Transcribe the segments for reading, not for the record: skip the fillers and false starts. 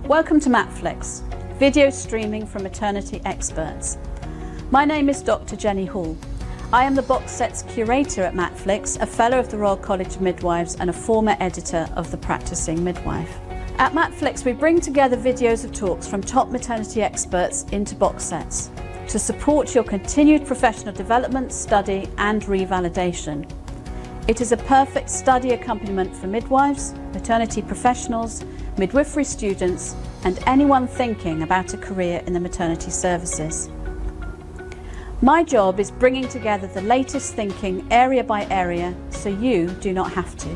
Welcome to Matflix, video streaming from maternity experts. My name is Dr. Jenny Hall. I am the box sets curator at Matflix, a fellow of the Royal College of Midwives and a former editor of The Practicing Midwife. At Matflix, we bring together videos of talks from top maternity experts into box sets to support your continued professional development, study and revalidation. It is a perfect study accompaniment for midwives, maternity professionals, midwifery students and anyone thinking about a career in the maternity services. My job is bringing together the latest thinking area by area so you do not have to.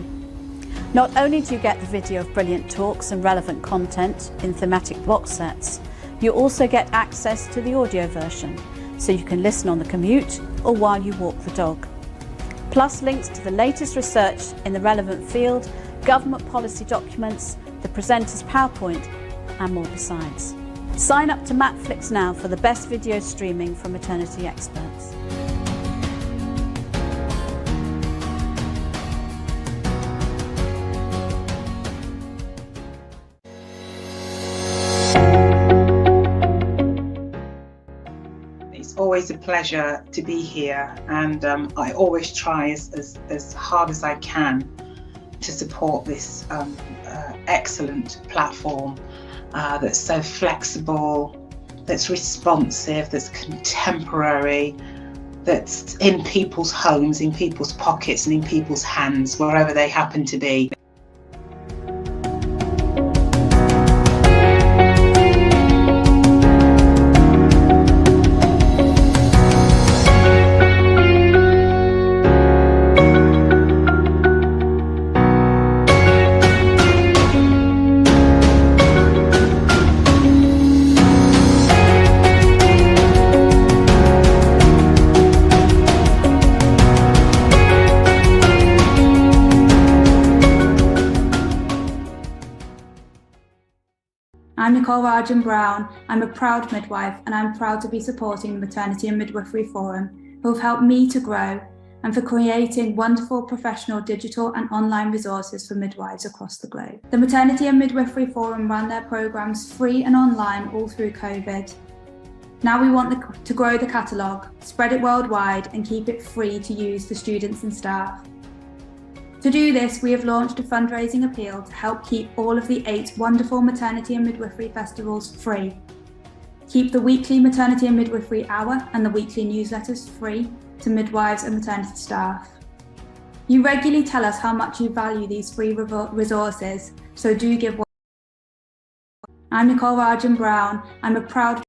Not only do you get the video of brilliant talks and relevant content in thematic box sets, you also get access to the audio version so you can listen on the commute or while you walk the dog. Plus links to the latest research in the relevant field, government policy documents, the presenter's PowerPoint and more besides. Sign up to Matflix now for the best video streaming from maternity experts. It's always a pleasure to be here, and I always try as hard as I can to support this excellent platform that's so flexible, that's responsive, that's contemporary, that's in people's homes, in people's pockets and in people's hands, wherever they happen to be. I'm Nicole Rajan Brown. I'm a proud midwife and I'm proud to be supporting the Maternity and Midwifery Forum, who have helped me to grow and for creating wonderful professional digital and online resources for midwives across the globe. The Maternity and Midwifery Forum ran their programmes free and online all through COVID. Now we want to grow the catalogue, spread it worldwide and keep it free to use for students and staff. To do this, we have launched a fundraising appeal to help keep all of the 8 wonderful maternity and midwifery festivals free. Keep the weekly Maternity and Midwifery Hour and the weekly newsletters free to midwives and maternity staff. You regularly tell us how much you value these free resources, so do give. I'm Nicole Rajan Brown. I'm a proud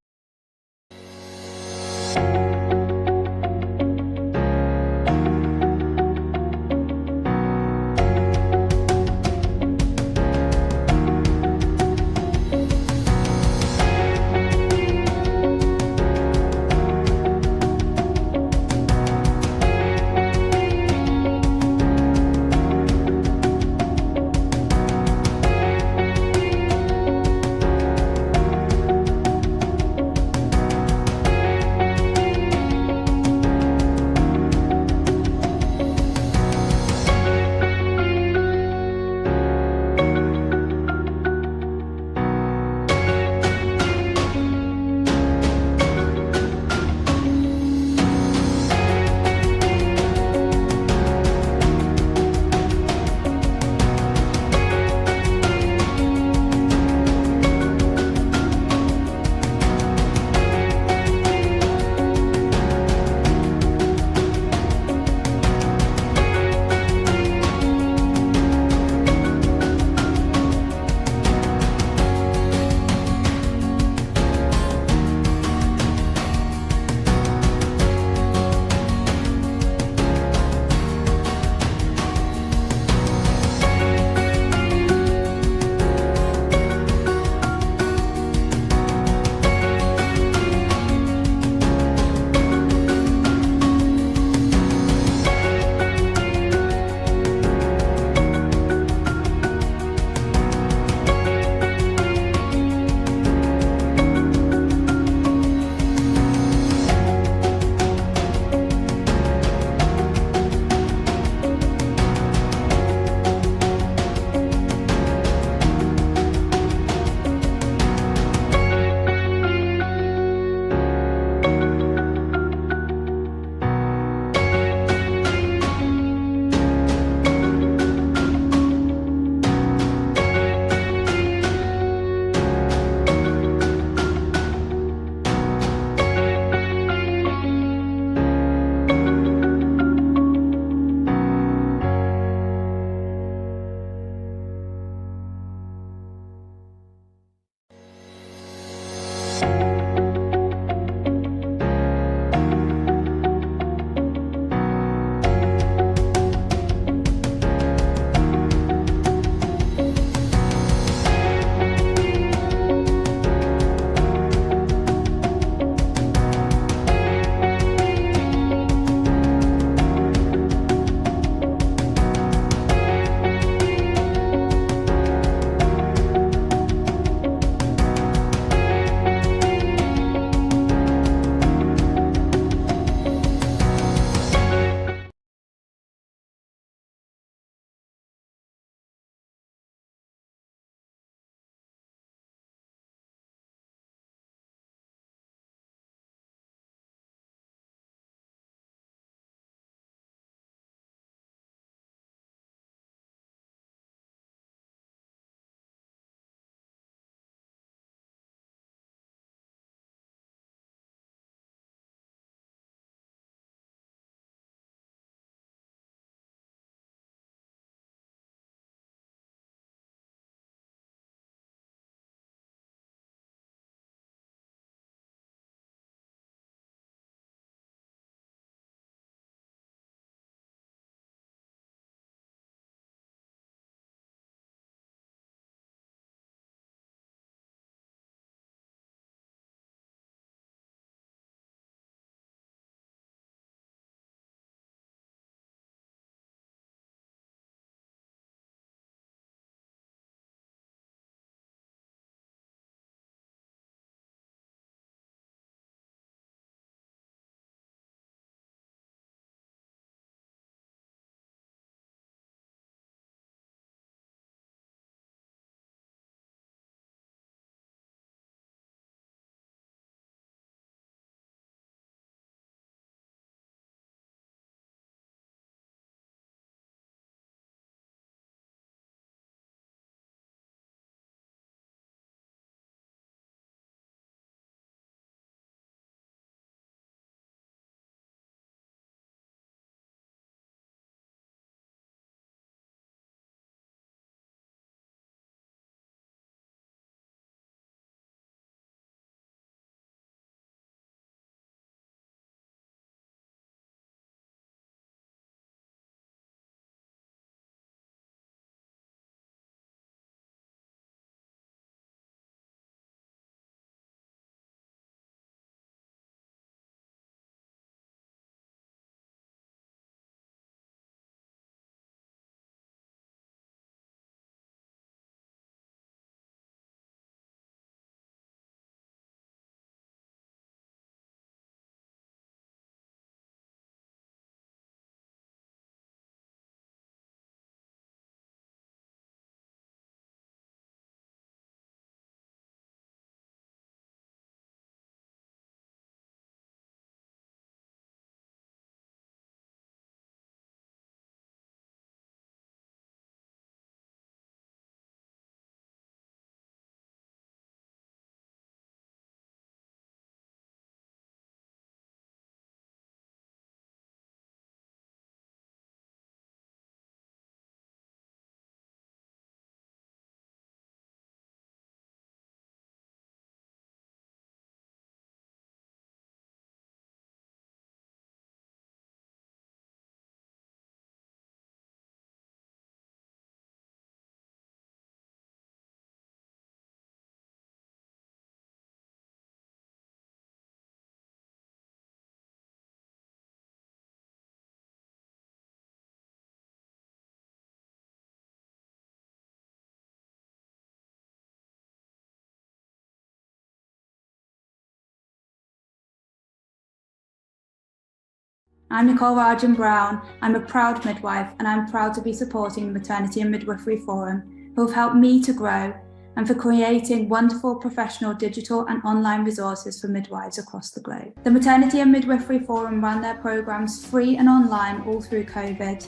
I'm Nicole Rajan Brown. I'm a proud midwife and I'm proud to be supporting the Maternity and Midwifery Forum, who have helped me to grow and for creating wonderful professional digital and online resources for midwives across the globe. The Maternity and Midwifery Forum ran their programmes free and online all through COVID.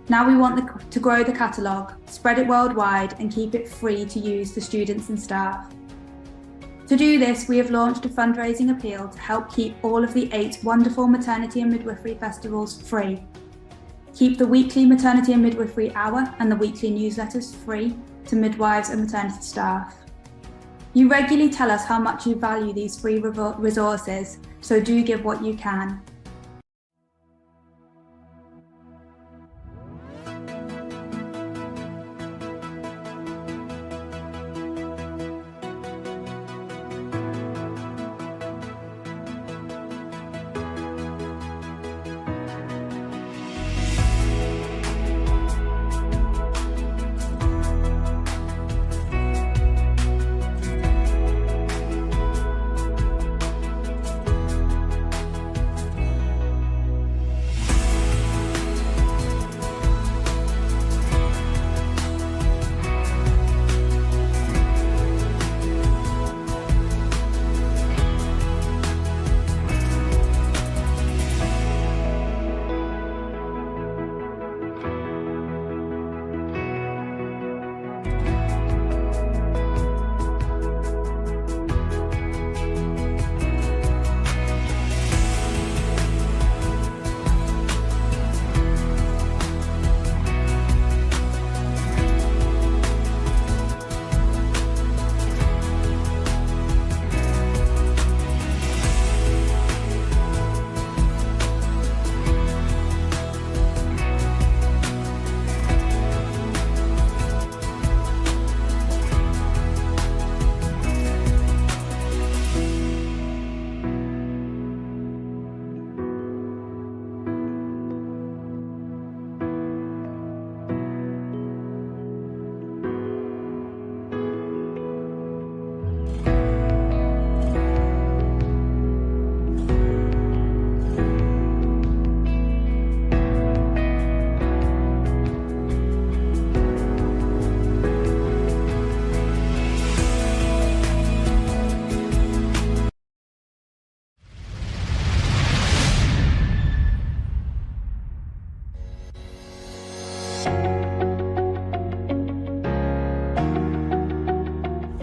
Now we want to grow the catalogue, spread it worldwide and keep it free to use for students and staff. To do this, we have launched a fundraising appeal to help keep all of the 8 wonderful maternity and midwifery festivals free. Keep the weekly Maternity and Midwifery Hour and the weekly newsletters free to midwives and maternity staff. You regularly tell us how much you value these free resources, so do give what you can.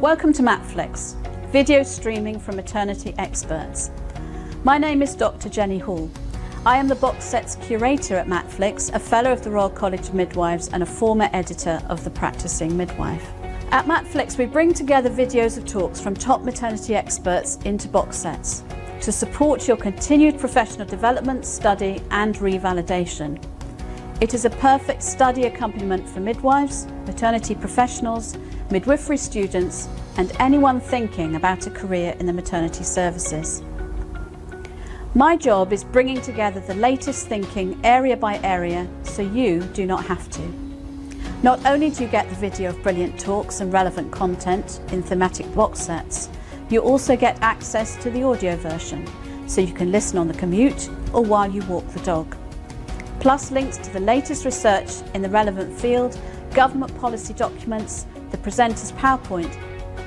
Welcome to Matflix, video streaming from maternity experts. My name is Dr. Jenny Hall. I am the box sets curator at Matflix, a fellow of the Royal College of Midwives and a former editor of The Practicing Midwife. At Matflix, we bring together videos of talks from top maternity experts into box sets to support your continued professional development, study and revalidation. It is a perfect study accompaniment for midwives, maternity professionals, midwifery students and anyone thinking about a career in the maternity services. My job is bringing together the latest thinking area by area so you do not have to. Not only do you get the video of brilliant talks and relevant content in thematic box sets, you also get access to the audio version so you can listen on the commute or while you walk the dog. Plus links to the latest research in the relevant field, government policy documents, the presenter's PowerPoint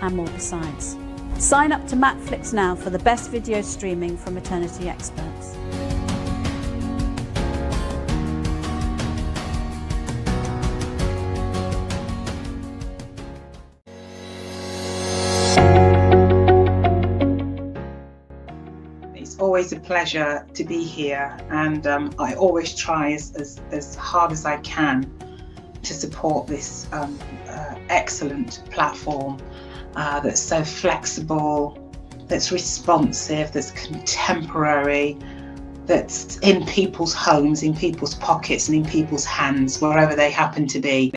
and more besides. Sign up to Matflix now for the best video streaming from maternity experts. It's always a pleasure to be here, and I always try as hard as I can to support this excellent platform that's so flexible, that's responsive, that's contemporary, that's in people's homes, in people's pockets and in people's hands, wherever they happen to be.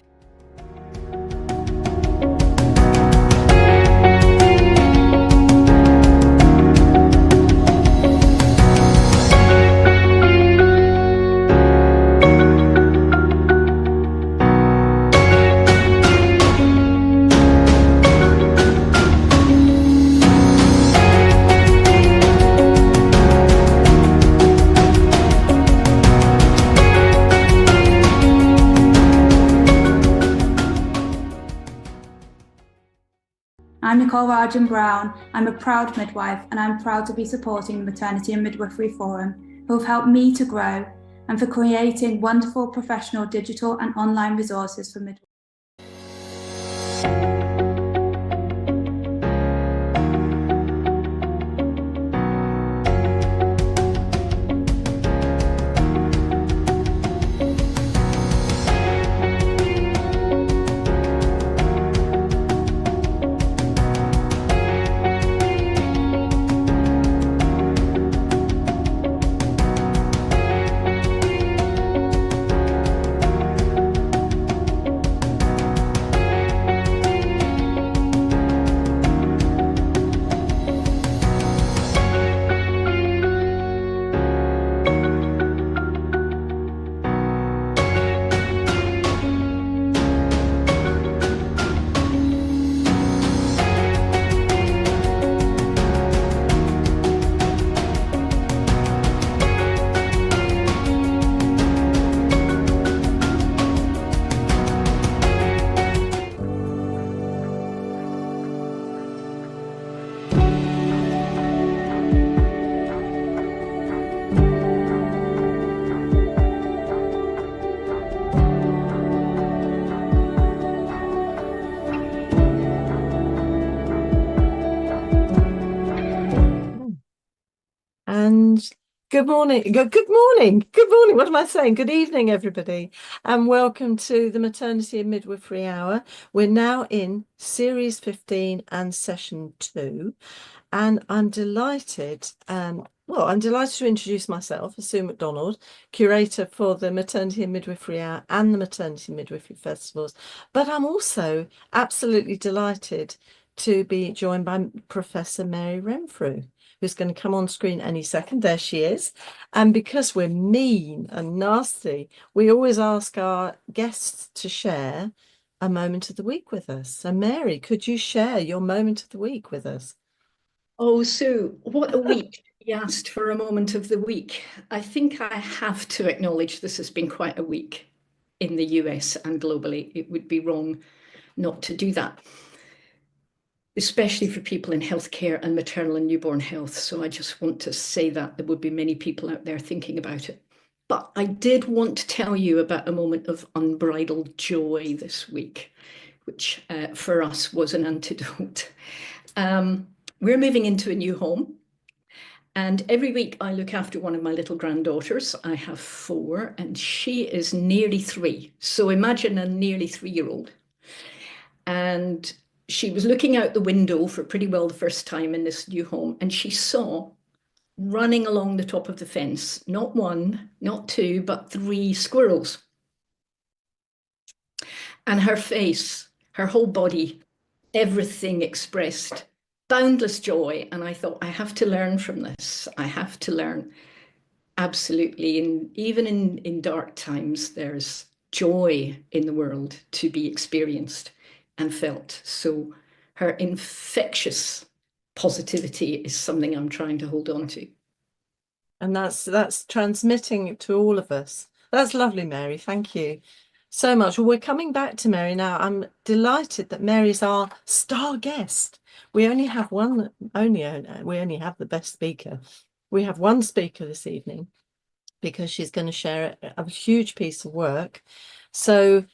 I'm Nicole Rajan Brown. I'm a proud midwife, and I'm proud to be supporting the Maternity and Midwifery Forum, who have helped me to grow, and for creating wonderful professional digital and online resources for midwives. And good morning. Good morning. What am I saying? Good evening, everybody, and welcome to the Maternity and Midwifery Hour. We're now in Series 15 and Session 2, and I'm delighted. I'm delighted to introduce myself, Sue MacDonald, curator for the Maternity and Midwifery Hour and the Maternity and Midwifery Festivals. But I'm also absolutely delighted to be joined by Professor Mary Renfrew, who's going to come on screen any second. There she is. And because we're mean and nasty, we always ask our guests to share a moment of the week with us. So Mary, could you share your moment of the week with us? Oh, Sue, what a week. You asked for a moment of the week. I think I have to acknowledge this has been quite a week in the US and globally. It would be wrong not to do that, especially for people in healthcare and maternal and newborn health. So I just want to say that there would be many people out there thinking about it. But I did want to tell you about a moment of unbridled joy this week, which for us was an antidote. We're moving into a new home, and every week I look after one of my little granddaughters. I have 4, and she is nearly 3. So imagine a nearly 3-year-old. And she was looking out the window for pretty well the first time in this new home, and she saw running along the top of the fence, not 1, not 2, but 3 squirrels. And her face, her whole body, everything expressed boundless joy. And I thought, I have to learn from this. I have to learn. Absolutely. And even in dark times, there's joy in the world to be experienced and felt. So her infectious positivity is something I'm trying to hold on to. And that's transmitting it to all of us. That's lovely, Mary. Thank you so much. Well, we're coming back to Mary now. I'm delighted that Mary is our star guest. We only have we only have the best speaker. We have one speaker this evening because she's going to share a huge piece of work. So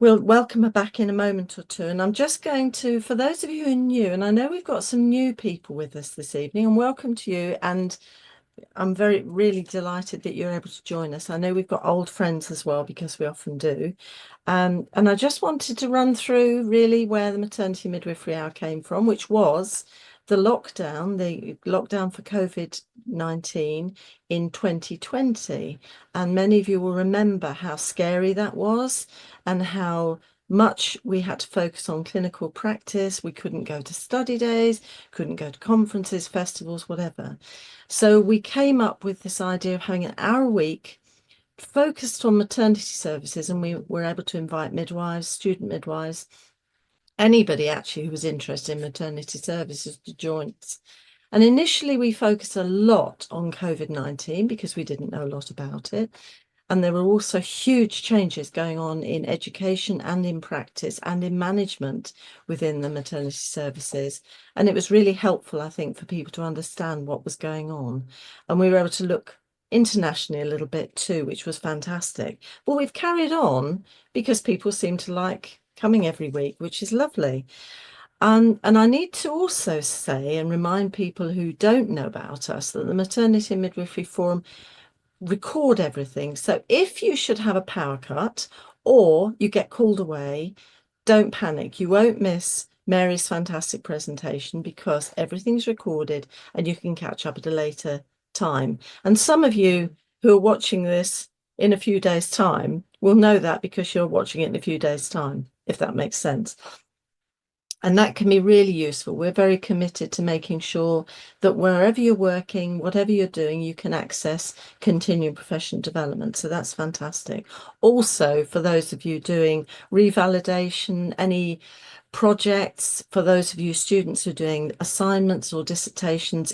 we'll welcome her back in a moment or two. And I'm just going to, for those of you who are new, and I know we've got some new people with us this evening, and welcome to you. And I'm really delighted that you're able to join us. I know we've got old friends as well, because we often do. And I just wanted to run through really where the Maternity Midwifery Hour came from, which was the lockdown for COVID-19 in 2020. And many of you will remember how scary that was and how much we had to focus on clinical practice. We couldn't go to study days, couldn't go to conferences, festivals, whatever. So we came up with this idea of having an hour a week focused on maternity services, and we were able to invite midwives, student midwives, anybody actually who was interested in maternity services to join us. And initially we focused a lot on COVID-19 because we didn't know a lot about it. And there were also huge changes going on in education and in practice and in management within the maternity services. And it was really helpful, I think, for people to understand what was going on. And we were able to look internationally a little bit too, which was fantastic. But we've carried on because people seem to like coming every week, which is lovely. And I need to also say and remind people who don't know about us that the Maternity and Midwifery Forum record everything. So if you should have a power cut or you get called away, don't panic. You won't miss Mary's fantastic presentation because everything's recorded and you can catch up at a later time. And some of you who are watching this in a few days' time will know that because you're watching it in a few days' time, if that makes sense. And that can be really useful. We're very committed to making sure that wherever you're working, whatever you're doing, you can access continuing professional development. So that's fantastic. Also, for those of you doing revalidation, any projects, for those of you students who are doing assignments or dissertations,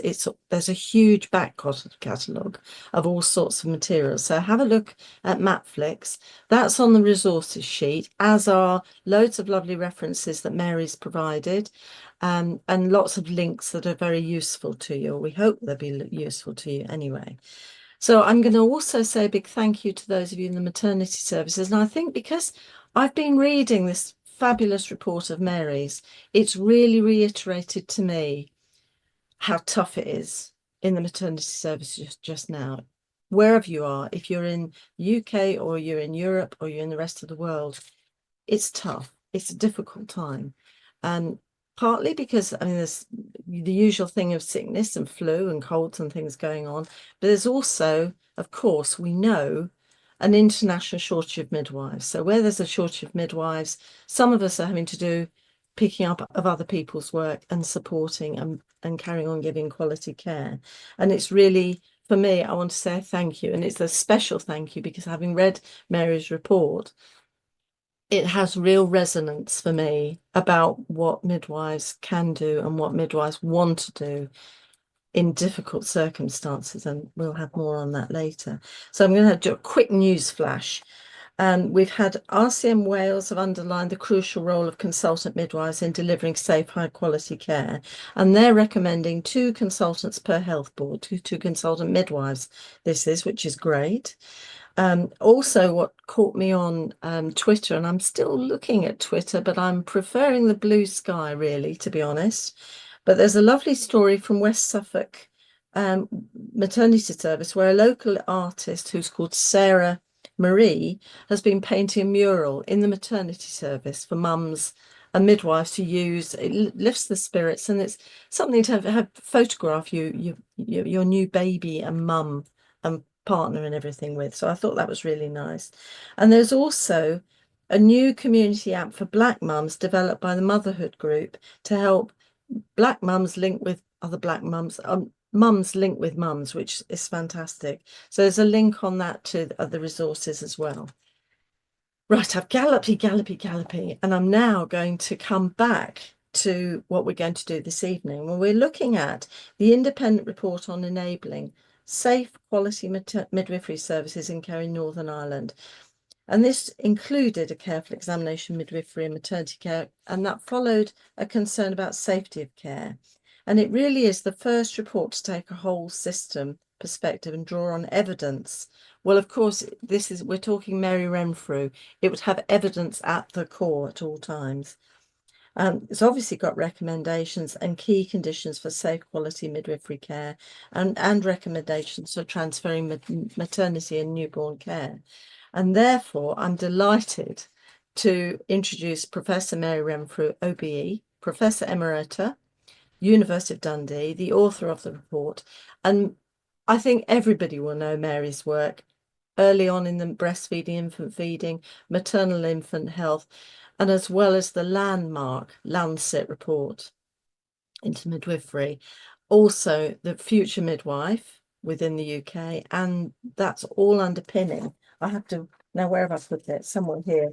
there's a huge back catalogue of all sorts of materials. So have a look at Matflix. That's on the resources sheet, as are loads of lovely references that Mary's provided, and lots of links that are very useful to you. We hope they'll be useful to you anyway. So I'm going to also say a big thank you to those of you in the maternity services. And I think because I've been reading this fabulous report of Mary's, it's really reiterated to me how tough it is in the maternity service just now. Wherever you are, if you're in UK or you're in Europe or you're in the rest of the world, it's tough. It's a difficult time. And partly because, I mean, there's the usual thing of sickness and flu and colds and things going on, but there's also, of course, we know, an international shortage of midwives. So where there's a shortage of midwives, some of us are having to do picking up of other people's work and supporting and carrying on giving quality care. And it's really, for me, I want to say thank you. And it's a special thank you because having read Mary's report, it has real resonance for me about what midwives can do and what midwives want to do in difficult circumstances, and we'll have more on that later. So I'm going to do a quick news flash. We've had RCM Wales have underlined the crucial role of consultant midwives in delivering safe, high quality care, and they're recommending 2 consultants per health board, two consultant midwives, which is great. Also, what caught me on Twitter, and I'm still looking at Twitter, but I'm preferring the blue sky, really, to be honest. But there's a lovely story from West Suffolk Maternity Service where a local artist who's called Sarah Marie has been painting a mural in the maternity service for mums and midwives to use. It lifts the spirits, and it's something to have photograph your new baby and mum and partner and everything with. So I thought that was really nice. And there's also a new community app for Black mums developed by the Motherhood Group to help Black mums link with other Black mums, mums link with mums, which is fantastic. So there's a link on that to the resources as well. Right, I've gallopy, and I'm now going to come back to what we're going to do this evening when we're looking at the independent report on enabling safe quality midwifery services in care in Northern Ireland. And this included a careful examination of midwifery and maternity care, and that followed a concern about safety of care. And it really is the first report to take a whole system perspective and draw on evidence. Well, of course, we're talking Mary Renfrew. It would have evidence at the core at all times. It's obviously got recommendations and key conditions for safe quality midwifery care and recommendations for transferring maternity and newborn care. And therefore, I'm delighted to introduce Professor Mary Renfrew, OBE, Professor Emerita, University of Dundee, the author of the report. And I think everybody will know Mary's work early on in the breastfeeding, infant feeding, maternal infant health, and as well as the landmark Lancet report into midwifery. Also, the future midwife within the UK, and that's all underpinning. I have to, now where have I put it? Somewhere here.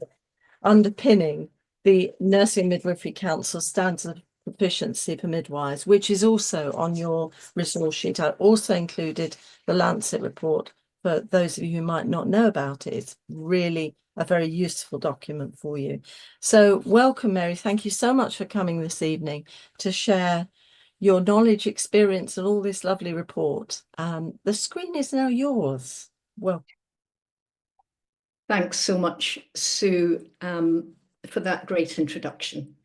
Underpinning the Nursing Midwifery Council standards of proficiency for midwives, which is also on your resource sheet. I also included the Lancet report for those of you who might not know about it, it's really a very useful document for you. So welcome, Mary. Thank you so much for coming this evening to share your knowledge, experience, and all this lovely report. The screen is now yours. Welcome. Thanks so much, Sue, for that great introduction.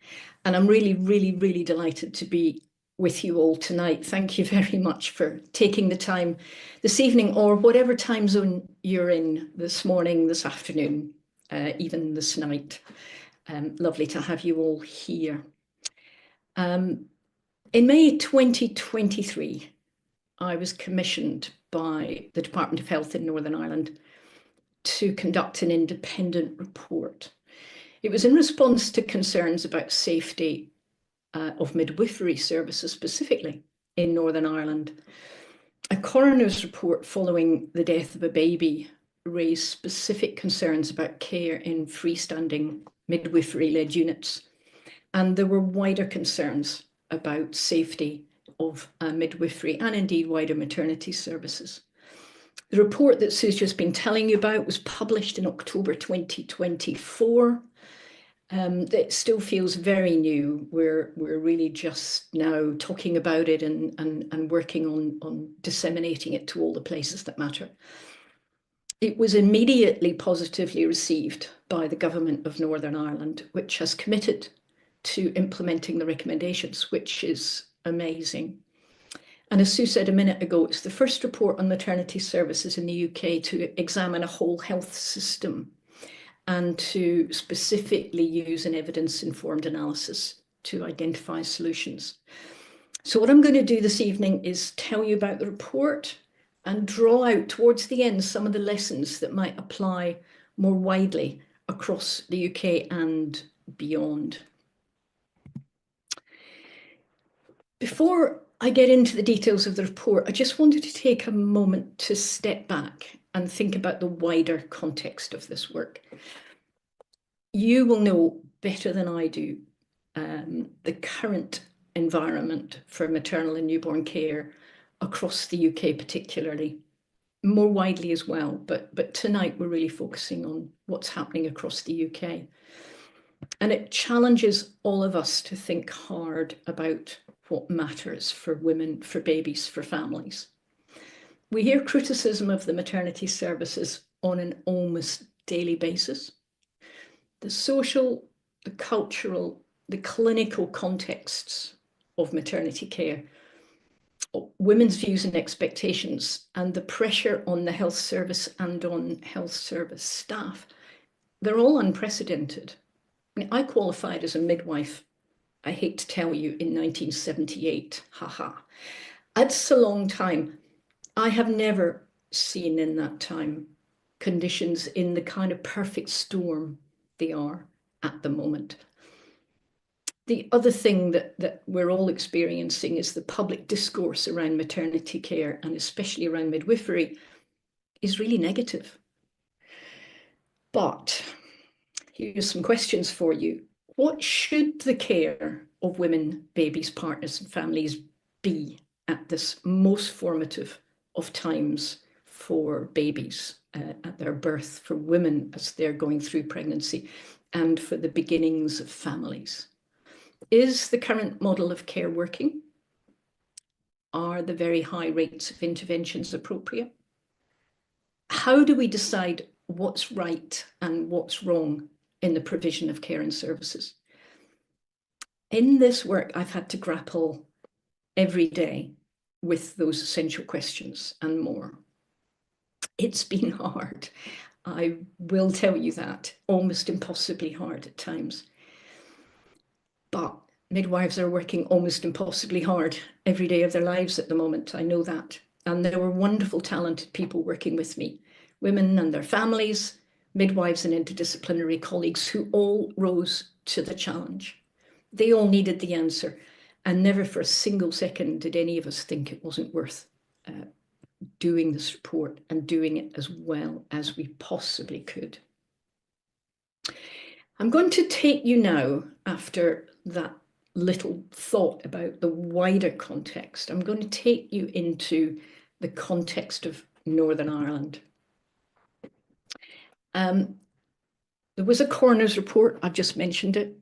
And I'm really, really, really delighted to be with you all tonight. Thank you very much for taking the time this evening, or whatever time zone you're in, this morning, this afternoon, even this night. Lovely to have you all here. In May 2023, I was commissioned by the Department of Health in Northern Ireland to conduct an independent report. It was in response to concerns about safety of midwifery services, specifically in Northern Ireland. A coroner's report following the death of a baby raised specific concerns about care in freestanding midwifery-led units, and there were wider concerns about safety of midwifery and indeed wider maternity services. The report that Sue's just been telling you about was published in October 2024. It still feels very new. We're really just now talking about it and working on disseminating it to all the places that matter. It was immediately positively received by the Government of Northern Ireland, which has committed to implementing the recommendations, which is amazing. And as Sue said a minute ago, it's the first report on maternity services in the UK to examine a whole health system and to specifically use an evidence-informed analysis to identify solutions. So what I'm going to do this evening is tell you about the report and draw out towards the end some of the lessons that might apply more widely across the UK and beyond. Before I get into the details of the report, I just wanted to take a moment to step back and think about the wider context of this work. You will know better than I do the current environment for maternal and newborn care across the UK particularly, more widely as well, but tonight we're really focusing on what's happening across the UK. And it challenges all of us to think hard about what matters for women, for babies, for families. We hear criticism of the maternity services on an almost daily basis. The social, the cultural, the clinical contexts of maternity care, women's views and expectations, and the pressure on the health service and on health service staff, they're all unprecedented. I mean, I qualified as a midwife, I hate to tell you, in 1978, haha. That's a long time. I have never seen in that time conditions in the kind of perfect storm they are at the moment. The other thing that we're all experiencing is the public discourse around maternity care, and especially around midwifery, is really negative. But here's some questions for you. What should the care of women, babies, partners, and families be at this most formative of times for babies at their birth, for women as they're going through pregnancy, and for the beginnings of families? Is the current model of care working? Are the very high rates of interventions appropriate? How do we decide what's right and what's wrong in the provision of care and services? In this work, I've had to grapple every day with those essential questions and more. It's been hard. I will tell you that, almost impossibly hard at times. But midwives are working almost impossibly hard every day of their lives at the moment. I know that. And there were wonderful, talented people working with me, women and their families, midwives and interdisciplinary colleagues who all rose to the challenge. They all needed the answer, and never for a single second did any of us think it wasn't worth doing this report and doing it as well as we possibly could. I'm going to take you now, after that little thought about the wider context, I'm going to take you into the context of Northern Ireland There was a coroner's report, I've just mentioned it.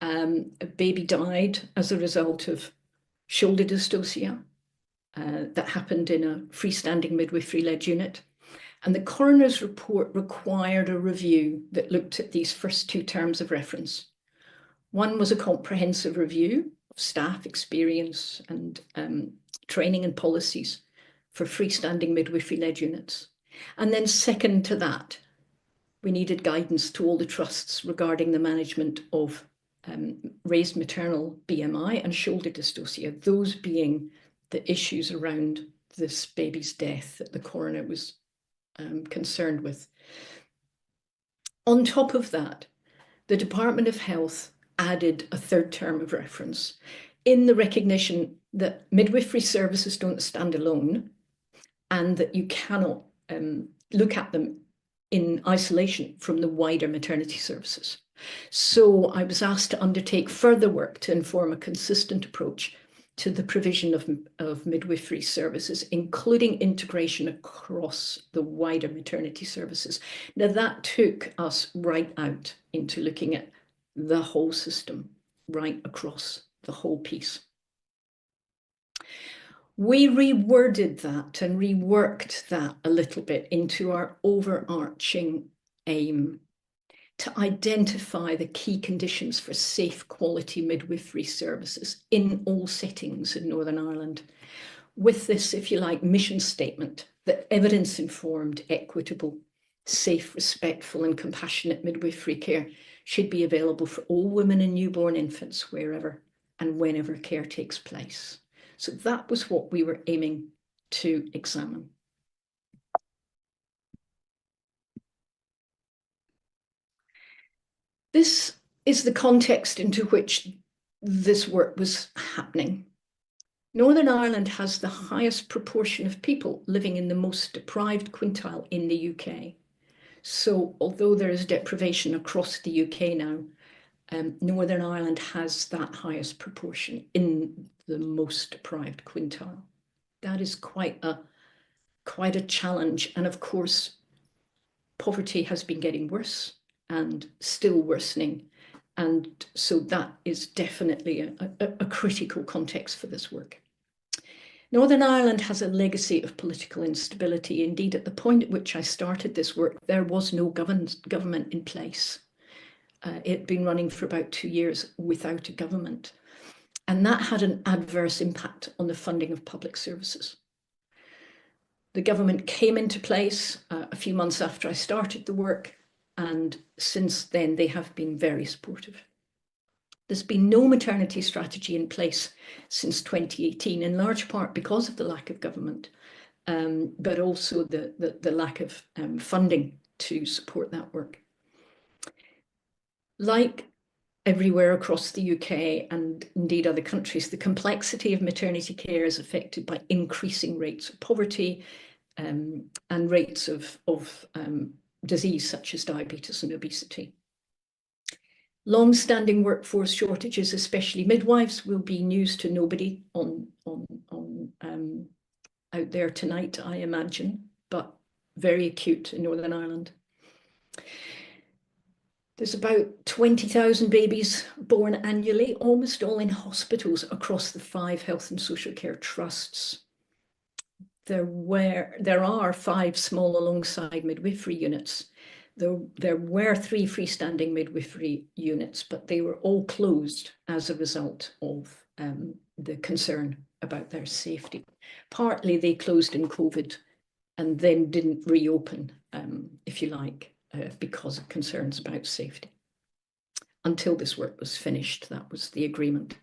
A baby died as a result of shoulder dystocia that happened in a freestanding midwifery-led unit. And the coroner's report required a review that looked at these first two terms of reference. One was a comprehensive review of staff experience and training and policies for freestanding midwifery-led units. And then second to that, we needed guidance to all the trusts regarding the management of raised maternal BMI and shoulder dystocia, those being the issues around this baby's death that the coroner was concerned with. On top of that, the Department of Health added a third term of reference in the recognition that midwifery services don't stand alone and that you cannot look at them in isolation from the wider maternity services. So I was asked to undertake further work to inform a consistent approach to the provision of midwifery services, including integration across the wider maternity services. Now that took us right out into looking at the whole system, right across the whole piece. We reworded that and reworked that a little bit into our overarching aim to identify the key conditions for safe quality midwifery services in all settings in Northern Ireland, with this, if you like, mission statement that evidence-informed, equitable, safe, respectful and compassionate midwifery care should be available for all women and newborn infants wherever and whenever care takes place. So that was what we were aiming to examine. This is the context into which this work was happening. Northern Ireland has the highest proportion of people living in the most deprived quintile in the UK. So although there is deprivation across the UK now, Northern Ireland has that highest proportion in the most deprived quintile. That is quite a challenge. And of course, poverty has been getting worse and still worsening. And so that is definitely a critical context for this work. Northern Ireland has a legacy of political instability. Indeed, at the point at which I started this work, there was no government in place. It had been running for about 2 years without a government. And that had an adverse impact on the funding of public services. The government came into place a few months after I started the work, and since then they have been very supportive. There's been no maternity strategy in place since 2018, in large part because of the lack of government, but also the lack of funding to support that work. Like everywhere across the UK and indeed other countries, the complexity of maternity care is affected by increasing rates of poverty and rates of disease such as diabetes and obesity. Long-standing workforce shortages, especially midwives, will be news to nobody out there tonight, I imagine, but very acute in Northern Ireland. There's about 20,000 babies born annually, almost all in hospitals across the 5 health and social care trusts. There are 5 small alongside midwifery units. There were 3 freestanding midwifery units, but they were all closed as a result of the concern about their safety. Partly they closed in COVID and then didn't reopen, if you like, because of concerns about safety. Until this work was finished, that was the agreement.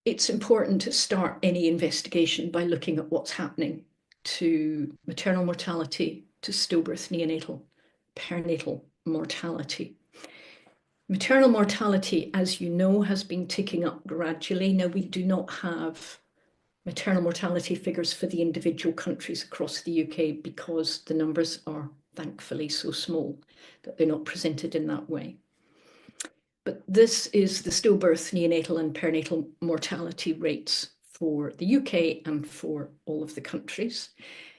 It's important to start any investigation by looking at what's happening to maternal mortality, to stillbirth, neonatal, perinatal mortality. Maternal mortality, as you know, has been ticking up gradually. Now, we do not have maternal mortality figures for the individual countries across the UK because the numbers are thankfully so small that they're not presented in that way. But this is the stillbirth, neonatal and perinatal mortality rates for the UK and for all of the countries.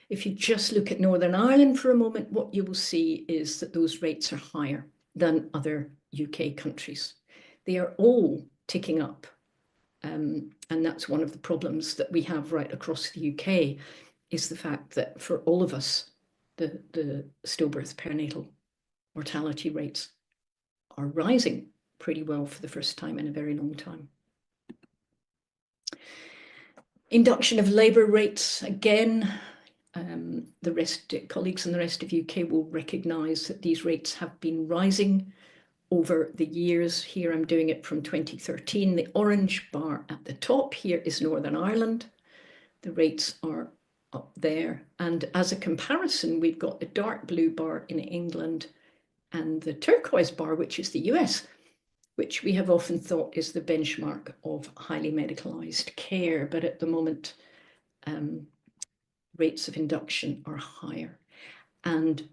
If you just look at Northern Ireland for a moment, what you will see is that those rates are higher than other UK countries. They are all ticking up. And that's one of the problems that we have right across the UK, is the fact that for all of us, the stillbirth perinatal mortality rates are rising pretty well for the first time in a very long time. Induction of labour rates, again, colleagues in the rest of UK will recognise that these rates have been rising over the years. Here I'm doing it from 2013. The orange bar at the top here is Northern Ireland. The rates are up there. And as a comparison, we've got the dark blue bar in England and the turquoise bar, which is the US, which we have often thought is the benchmark of highly medicalised care. But at the moment, rates of induction are higher. And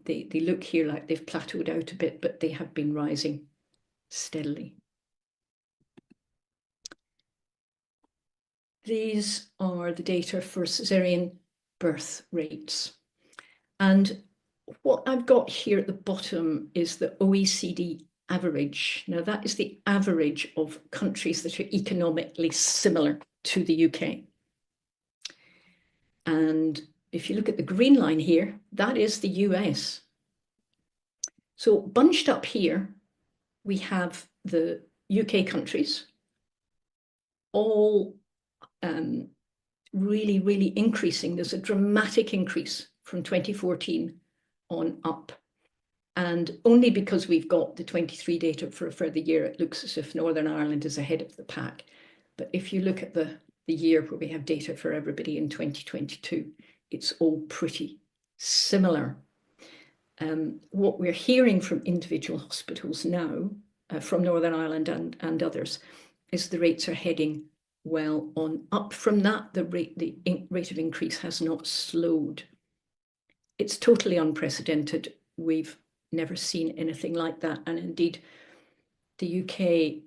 they look here like they've plateaued out a bit, but they have been rising steadily. These are the data for caesarean birth rates. And what I've got here at the bottom is the OECD average. Now, that is the average of countries that are economically similar to the UK. And if you look at the green line here, that is the US. So bunched up here, we have the UK countries, all really, really increasing. There's a dramatic increase from 2014 on up. And only because we've got the 23 data for a further year, it looks as if Northern Ireland is ahead of the pack. But if you look at the year where we have data for everybody in 2022, it's all pretty similar. What we're hearing from individual hospitals now, from Northern Ireland and others, is the rates are heading well on up from that. The rate of increase has not slowed. It's totally unprecedented. We've never seen anything like that. And indeed, the UK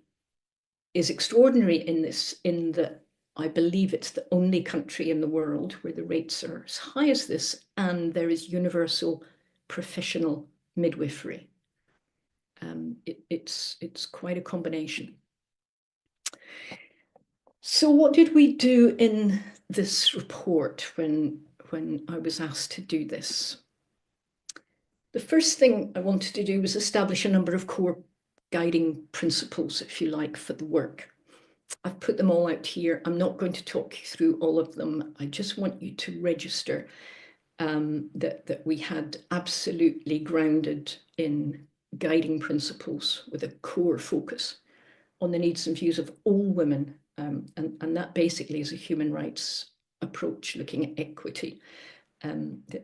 is extraordinary in this, in that I believe it's the only country in the world where the rates are as high as this, and there is universal professional midwifery. It's quite a combination. So what did we do in this report when I was asked to do this? The first thing I wanted to do was establish a number of core guiding principles, if you like, for the work. I've put them all out here. I'm not going to talk you through all of them. I just want you to register that we had absolutely grounded in guiding principles with a core focus on the needs and views of all women. And that basically is a human rights approach, looking at equity,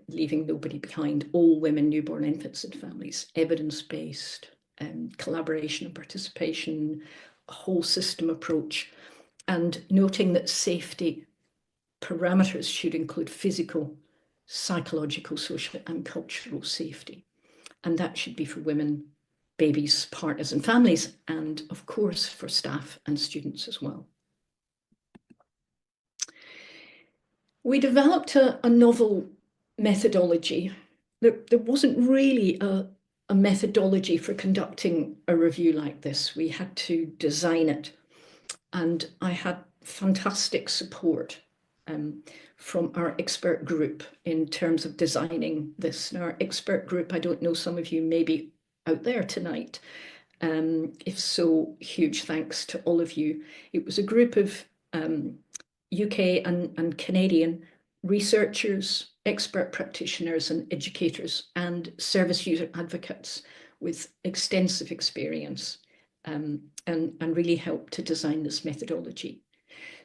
leaving nobody behind, all women, newborn infants and families, evidence-based, collaboration and participation, a whole system approach, and noting that safety parameters should include physical, psychological, social and cultural safety. And that should be for women, babies, partners and families, and of course for staff and students as well. We developed a novel methodology. There wasn't really a methodology for conducting a review like this. We had to design it. And I had fantastic support from our expert group in terms of designing this. Now, our expert group, I don't know, some of you may be out there tonight. If so, huge thanks to all of you. It was a group of UK and Canadian researchers, expert practitioners and educators and service user advocates with extensive experience and really helped to design this methodology.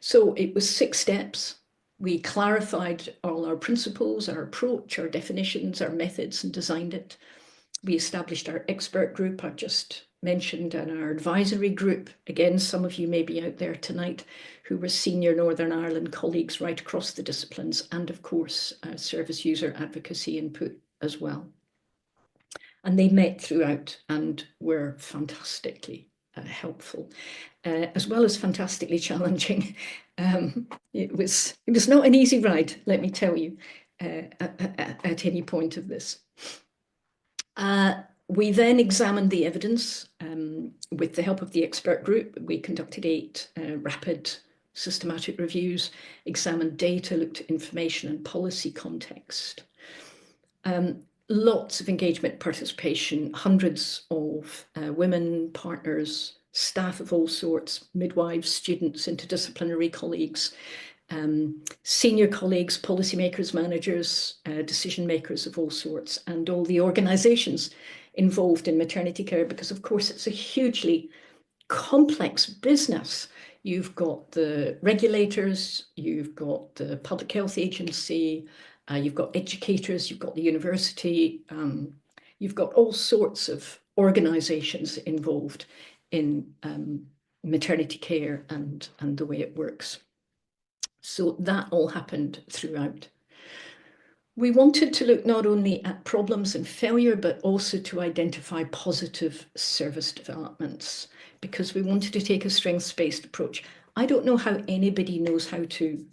So it was 6 steps. We clarified all our principles, our approach, our definitions, our methods, and designed it. We established our expert group I've just mentioned, and our advisory group. Again, some of you may be out there tonight who were senior Northern Ireland colleagues right across the disciplines, and of course, service user advocacy input as well. And they met throughout and were fantastically helpful, as well as fantastically challenging. It was not an easy ride, let me tell you, at any point of this. We then examined the evidence with the help of the expert group. We conducted 8 rapid systematic reviews, examined data, looked at information and policy context. Lots of engagement, participation, hundreds of women, partners, staff of all sorts, midwives, students, interdisciplinary colleagues, senior colleagues, policymakers, managers, decision makers of all sorts, and all the organisations involved in maternity care, because of course it's a hugely complex business. You've got the regulators, you've got the Public Health Agency, you've got educators, you've got the university, you've got all sorts of organisations involved in maternity care and the way it works. So that all happened throughout. We wanted to look not only at problems and failure, but also to identify positive service developments, because we wanted to take a strengths-based approach. I don't know how anybody knows how to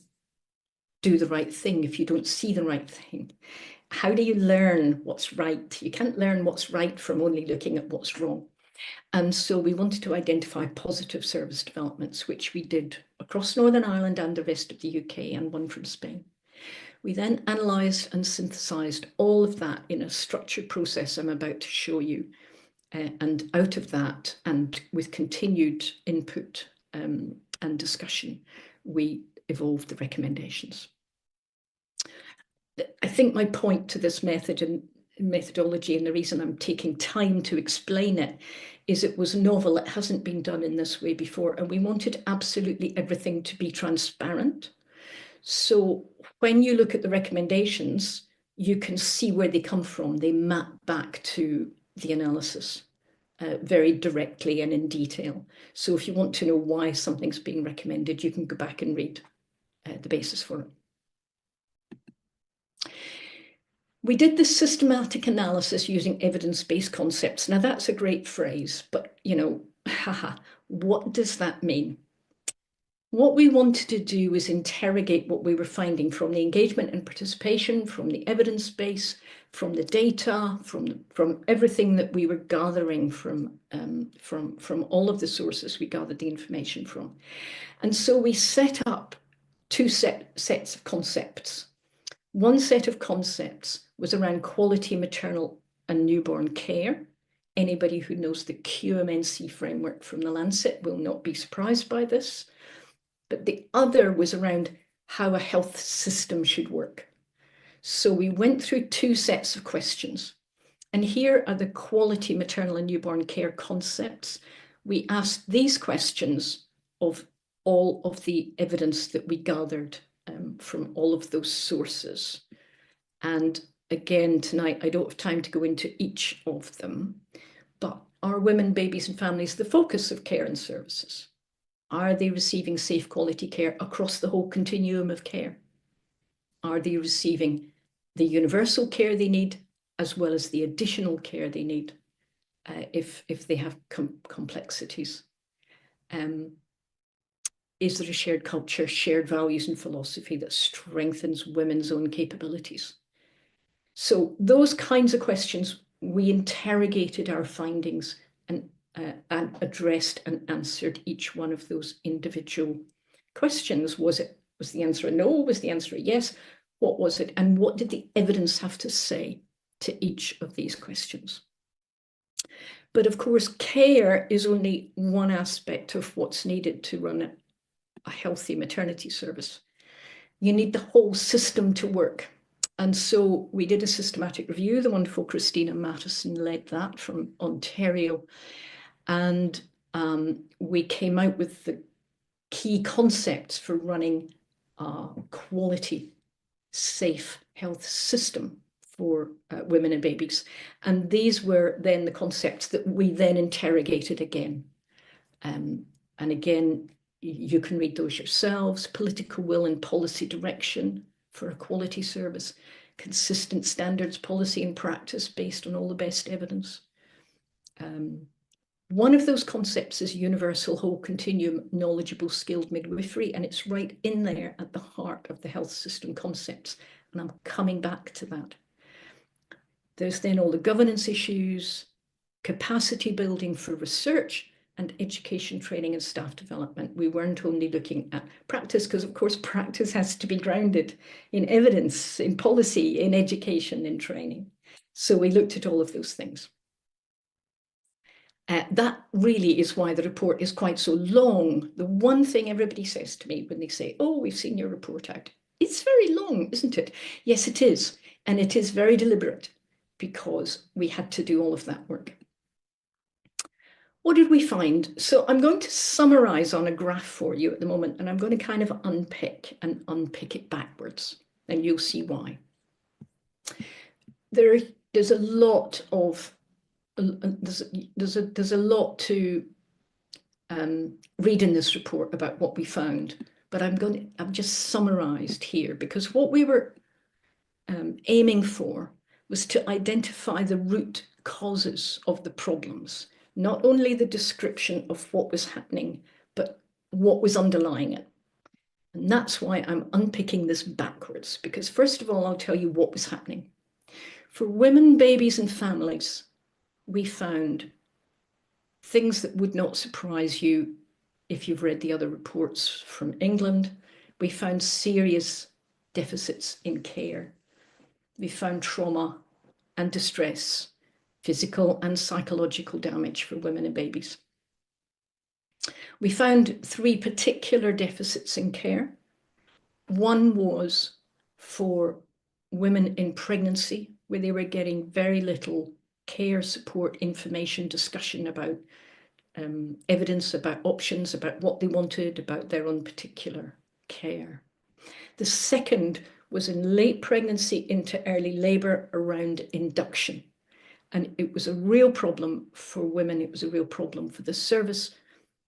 do the right thing if you don't see the right thing. How do you learn what's right? You can't learn what's right from only looking at what's wrong. And so we wanted to identify positive service developments, which we did across Northern Ireland and the rest of the UK, and one from Spain. We then analysed and synthesised all of that in a structured process I'm about to show you. And out of that, and with continued input and discussion, we evolved the recommendations. I think my point to this method and methodology, and the reason I'm taking time to explain it, is it was novel. It hasn't been done in this way before, and we wanted absolutely everything to be transparent. So when you look at the recommendations, you can see where they come from. They map back to the analysis very directly and in detail. So if you want to know why something's being recommended, you can go back and read the basis for it. We did this systematic analysis using evidence-based concepts. Now that's a great phrase, but you know, what does that mean? What we wanted to do was interrogate what we were finding from the engagement and participation, from the evidence base, from the data, from everything that we were gathering from all of the sources we gathered the information from. And so we set up 2 sets of concepts. One set of concepts was around quality maternal and newborn care. Anybody who knows the QMNC framework from the Lancet will not be surprised by this. But the other was around how a health system should work. So we went through 2 sets of questions. And here are the quality maternal and newborn care concepts. We asked these questions of all of the evidence that we gathered from all of those sources. And again, tonight, I don't have time to go into each of them, but are women, babies and families the focus of care and services? Are they receiving safe quality care across the whole continuum of care? Are they receiving the universal care they need, as well as the additional care they need if they have complexities? Is there a shared culture, shared values and philosophy that strengthens women's own capabilities? So those kinds of questions, we interrogated our findings and addressed and answered each one of those individual questions. Was the answer a no? Was the answer a yes? What was it? And what did the evidence have to say to each of these questions? But of course, care is only one aspect of what's needed to run a healthy maternity service. You need the whole system to work. And so we did a systematic review. The wonderful Christina Mattison led that from Ontario. And we came out with the key concepts for running a quality, safe health system for women and babies. And these were then the concepts that we then interrogated again. And again, you can read those yourselves: political will and policy direction for a quality service, consistent standards, policy and practice based on all the best evidence, One of those concepts is universal whole continuum knowledgeable skilled midwifery, and it's right in there at the heart of the health system concepts, and I'm coming back to that. There's then all the governance issues, capacity building for research, and education, training and staff development. We weren't only looking at practice, because of course practice has to be grounded in evidence, in policy, in education, in training. So we looked at all of those things. That really is why the report is quite so long. The one thing everybody says to me when they say, oh, we've seen your report out, it's very long, isn't it? Yes, it is. And it is very deliberate because we had to do all of that work. What did we find? So I'm going to summarize on a graph for you at the moment, and I'm going to kind of unpick it backwards, and you'll see why. There's a lot of there's a lot to read in this report about what we found, but I've just summarized here, because what we were aiming for was to identify the root causes of the problems, not only the description of what was happening, but what was underlying it. And that's why I'm unpicking this backwards, because first of all, I'll tell you what was happening. For women, babies, and families, we found things that would not surprise you if you've read the other reports from England. We found serious deficits in care. We found trauma and distress, physical and psychological damage for women and babies. We found 3 particular deficits in care. One was for women in pregnancy, where they were getting very little care, support, information, discussion about evidence, about options, about what they wanted, about their own particular care. The second was in late pregnancy into early labour around induction. And it was a real problem for women. It was a real problem for the service.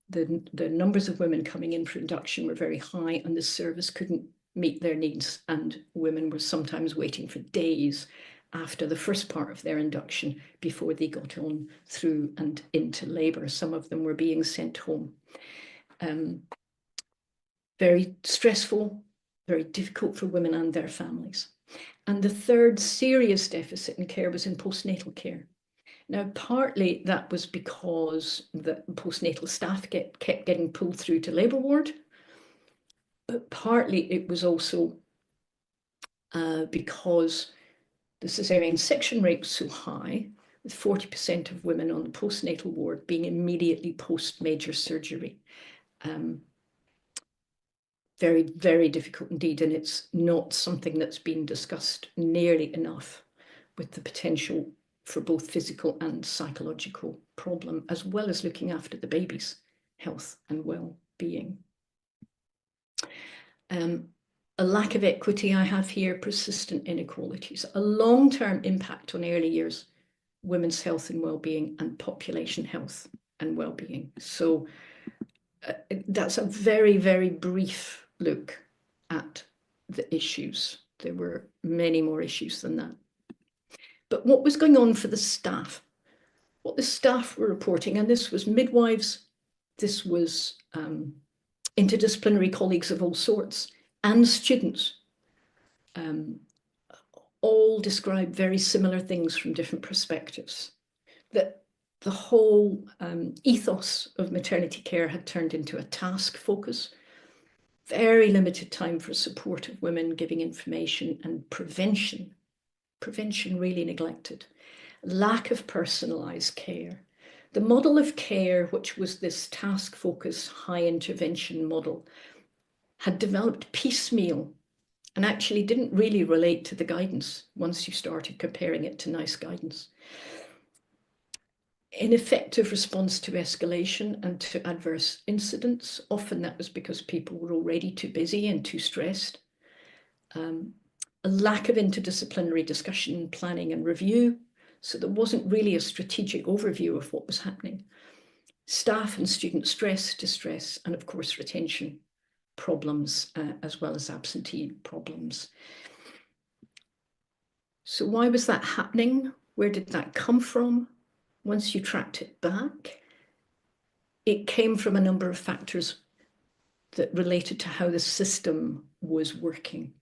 The numbers of women coming in for induction were very high, and the service couldn't meet their needs. And women were sometimes waiting for days after the first part of their induction before they got on through and into labour. Some of them were being sent home. Very stressful, very difficult for women and their families. And the third serious deficit in care was in postnatal care. Now, partly that was because the postnatal staff kept getting pulled through to labour ward, but partly it was also because the caesarean section rate was so high, with 40% of women on the postnatal ward being immediately post-major surgery. Very, very difficult indeed, and it's not something that's been discussed nearly enough, with the potential for both physical and psychological problem, as well as looking after the baby's health and well-being. A lack of equity I have here, persistent inequalities, a long-term impact on early years, women's health and well-being, and population health and well-being. So that's a very, very brief look at the issues. There were many more issues than that. But what was going on for the staff? What the staff were reporting, and this was midwives, this was interdisciplinary colleagues of all sorts, and students, all describe very similar things from different perspectives. That the whole ethos of maternity care had turned into a task focus, very limited time for support of women, giving information, and prevention really neglected. Lack of personalised care. The model of care, which was this task focus, high intervention model, had developed piecemeal and actually didn't really relate to the guidance once you started comparing it to NICE guidance. Ineffective response to escalation and to adverse incidents. Often that was because people were already too busy and too stressed. A lack of interdisciplinary discussion, planning and review. So there wasn't really a strategic overview of what was happening. Staff and student stress, distress, and of course retention problems, as well as absentee problems. So why was that happening? Where did that come from? Once you tracked it back, it came from a number of factors that related to how the system was working.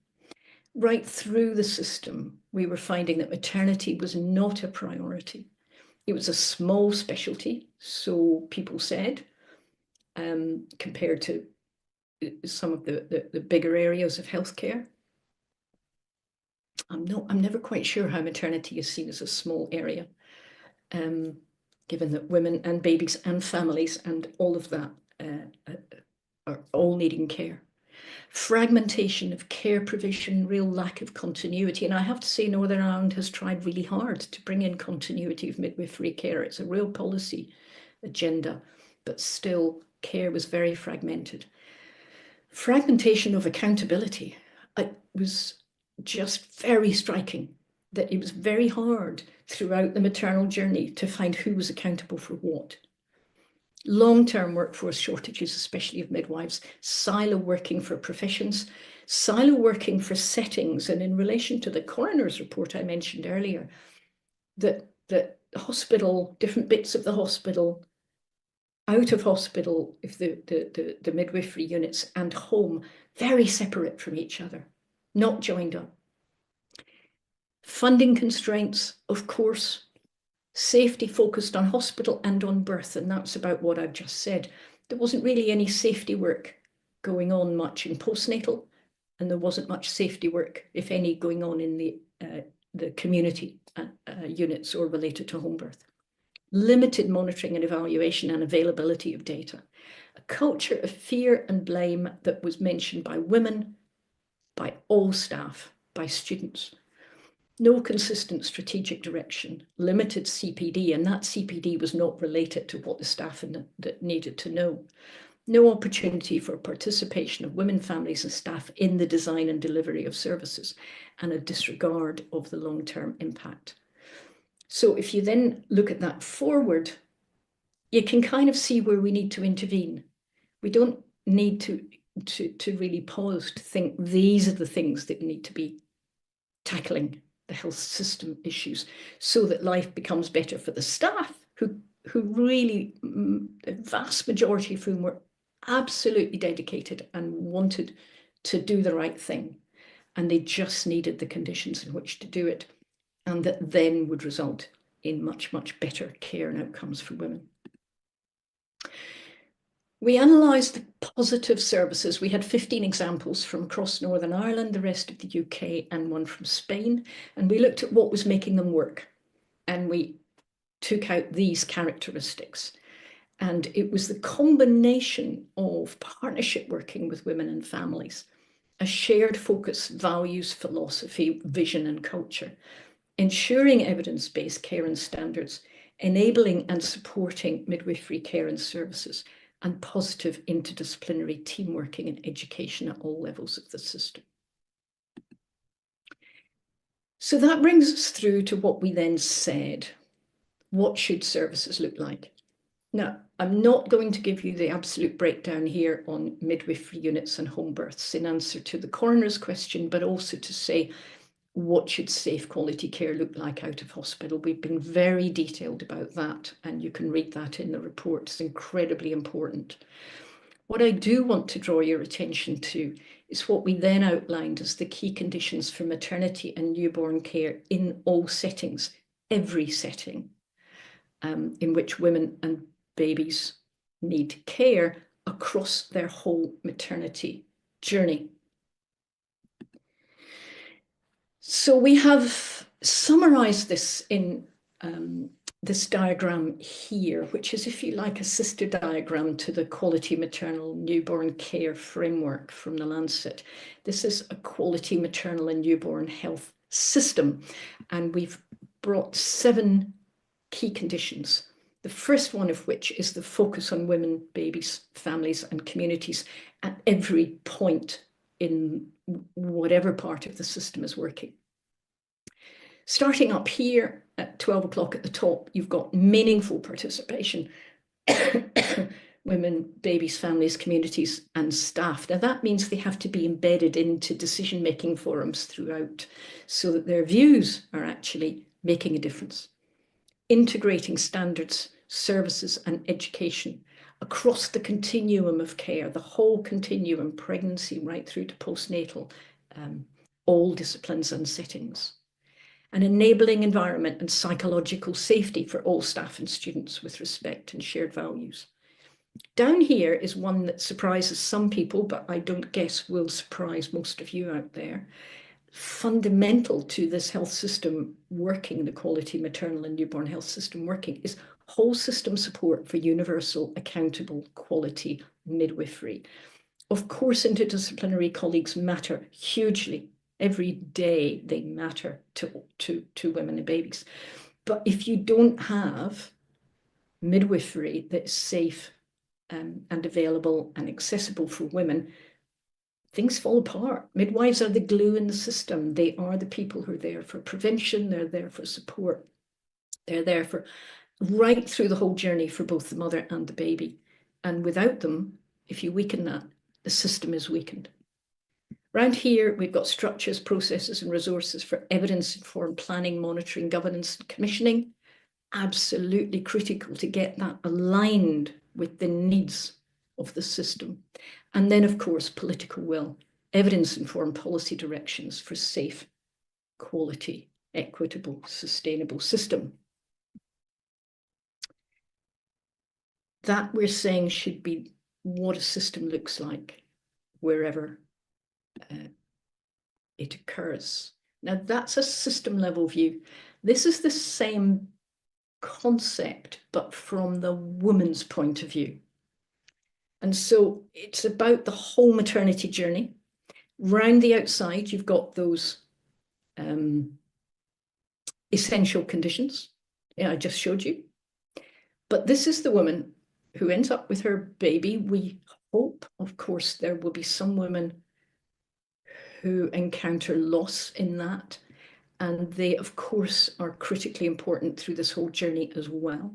Right through the system, we were finding that maternity was not a priority. It was a small specialty, so people said, compared to some of the bigger areas of healthcare. I'm never quite sure how maternity is seen as a small area, given that women and babies and families and all of that are all needing care. Fragmentation of care provision, real lack of continuity. And I have to say, Northern Ireland has tried really hard to bring in continuity of midwifery care. It's a real policy agenda, but still care was very fragmented. Fragmentation of accountability. It was just very striking that it was very hard throughout the maternal journey to find who was accountable for what. Long-term workforce shortages, especially of midwives, silo working for professions, silo working for settings. And in relation to the coroner's report I mentioned earlier, that hospital, different bits of the hospital, out of hospital, if the midwifery units, and home, very separate from each other, not joined up. Funding constraints, of course. Safety focused on hospital and on birth, and that's about what I've just said. There wasn't really any safety work going on much in postnatal, and there wasn't much safety work, if any, going on in the community units or related to home birth. Limited monitoring and evaluation and availability of data. A culture of fear and blame that was mentioned by women, by all staff, by students. No consistent strategic direction, limited CPD, and that CPD was not related to what the staff needed to know. No opportunity for participation of women, families and staff in the design and delivery of services, and a disregard of the long-term impact. So if you then look at that forward, you can kind of see where we need to intervene. We don't need to really pause to think these are the things that need to be tackling the health system issues so that life becomes better for the staff who really, the vast majority of whom were absolutely dedicated and wanted to do the right thing. And they just needed the conditions in which to do it. And that then would result in much, much better care and outcomes for women. We analysed the positive services. We had 15 examples from across Northern Ireland, the rest of the UK, and one from Spain. And we looked at what was making them work. And we took out these characteristics. And it was the combination of partnership working with women and families, a shared focus, values, philosophy, vision, and culture, ensuring evidence-based care and standards, enabling and supporting midwifery care and services, and positive interdisciplinary team working and education at all levels of the system. So that brings us through to what we then said. What should services look like? Now, I'm not going to give you the absolute breakdown here on midwifery units and home births in answer to the coroner's question, but also to say, what should safe quality care look like out of hospital? We've been very detailed about that, and you can read that in the report. It's incredibly important. What I do want to draw your attention to is what we then outlined as the key conditions for maternity and newborn care in all settings, every setting in which women and babies need care across their whole maternity journey. So we have summarized this in this diagram here, which is, if you like, a sister diagram to the Quality Maternal Newborn Care Framework from the Lancet. This is a quality maternal and newborn health system, and we've brought 7 key conditions. The first one of which is the focus on women, babies, families, and communities at every point in whatever part of the system is working. Starting up here at 12 o'clock at the top, you've got meaningful participation. Women, babies, families, communities, and staff. Now that means they have to be embedded into decision-making forums throughout so that their views are actually making a difference. Integrating standards, services, and education across the continuum of care, the whole continuum, pregnancy right through to postnatal, all disciplines and settings. An enabling environment and psychological safety for all staff and students with respect and shared values. Down here is one that surprises some people, but I don't guess will surprise most of you out there. Fundamental to this health system working, the quality maternal and newborn health system working, is whole system support for universal, accountable, quality midwifery. Of course, interdisciplinary colleagues matter hugely. Every day they matter to women and babies. But if you don't have midwifery that's safe and available and accessible for women, things fall apart. Midwives are the glue in the system. They are the people who are there for prevention. They're there for support. They're there for right through the whole journey for both the mother and the baby. And without them, if you weaken that, the system is weakened. Around here, we've got structures, processes, and resources for evidence-informed planning, monitoring, governance, and commissioning. Absolutely critical to get that aligned with the needs of the system. And then, of course, political will, evidence-informed policy directions for safe, quality, equitable, sustainable system. That we're saying should be what a system looks like wherever it occurs. Now, that's a system level view. This is the same concept, but from the woman's point of view. And so it's about the whole maternity journey. Round the outside, you've got those essential conditions I just showed you. But this is the woman who ends up with her baby. We hope, of course, there will be some women who encounter loss in that. And they, of course, are critically important through this whole journey as well.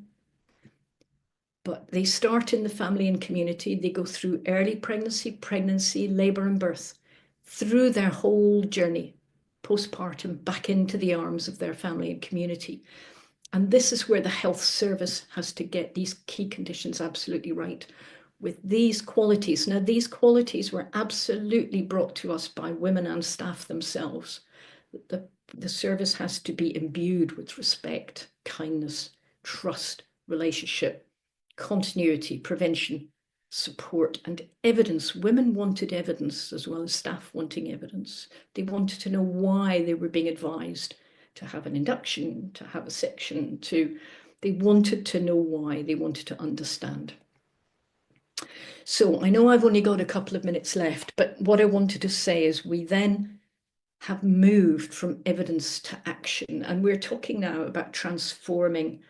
But they start in the family and community. They go through early pregnancy, labour and birth, through their whole journey, postpartum, back into the arms of their family and community. And this is where the health service has to get these key conditions absolutely right with these qualities. Now, these qualities were absolutely brought to us by women and staff themselves. The service has to be imbued with respect, kindness, trust, relationship, continuity, prevention, support, and evidence. Women wanted evidence as well as staff wanting evidence. They wanted to know why they were being advised to have an induction, to have a section, they wanted to know why, they wanted to understand. So I know I've only got a couple of minutes left, but what I wanted to say is we then have moved from evidence to action. And we're talking now about transforming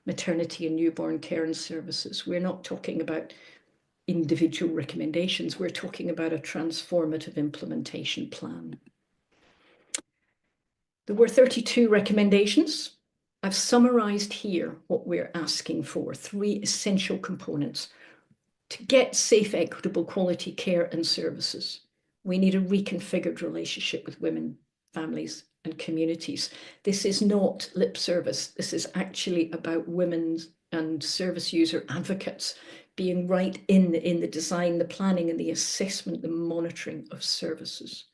maternity and newborn care and services. We're not talking about individual recommendations. We're talking about a transformative implementation plan. There were 32 recommendations. I've summarised here what we're asking for, 3 essential components. To get safe, equitable, quality care and services, we need a reconfigured relationship with women, families, and communities. This is not lip service. This is actually about women and service user advocates being right in the design, the planning, and the assessment, the monitoring of services.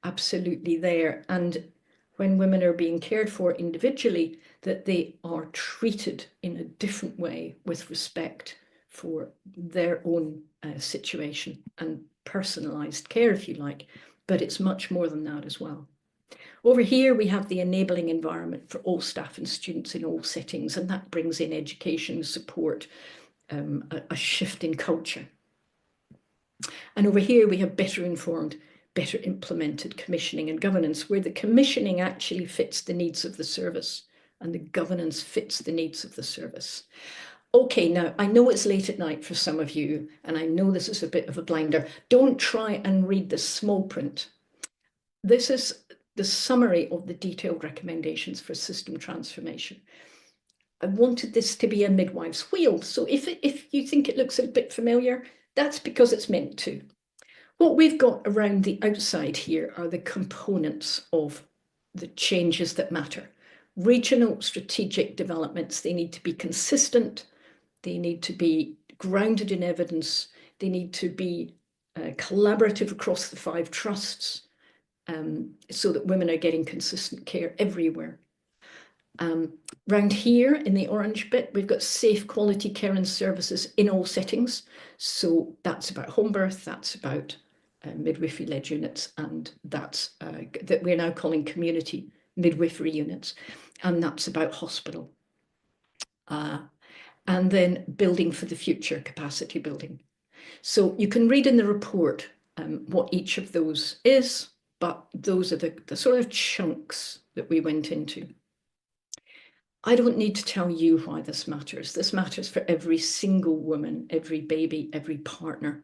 Absolutely there. And when women are being cared for individually, that they are treated in a different way with respect for their own situation and personalised care, if you like, but it's much more than that as well. Over here, we have the enabling environment for all staff and students in all settings, and that brings in education, support, a shift in culture. And over here, we have better informed, better implemented commissioning and governance, where the commissioning actually fits the needs of the service and the governance fits the needs of the service. Okay, now I know it's late at night for some of you, and I know this is a bit of a blinder. Don't try and read the small print. This is the summary of the detailed recommendations for system transformation. I wanted this to be a midwife's wheel, so if you think it looks a bit familiar, that's because it's meant to. What we've got around the outside here are the components of the changes that matter. Regional strategic developments, they need to be consistent, They need to be grounded in evidence. They need to be collaborative across the 5 trusts, so that women are getting consistent care everywhere. Round here in the orange bit, we've got safe quality care and services in all settings. So that's about home birth, that's about midwifery-led units, and that's that we're now calling community midwifery units, and that's about hospital. And then building for the future, capacity building. So you can read in the report what each of those is, but those are the sort of chunks that we went into. I don't need to tell you why this matters. This matters for every single woman, every baby, every partner,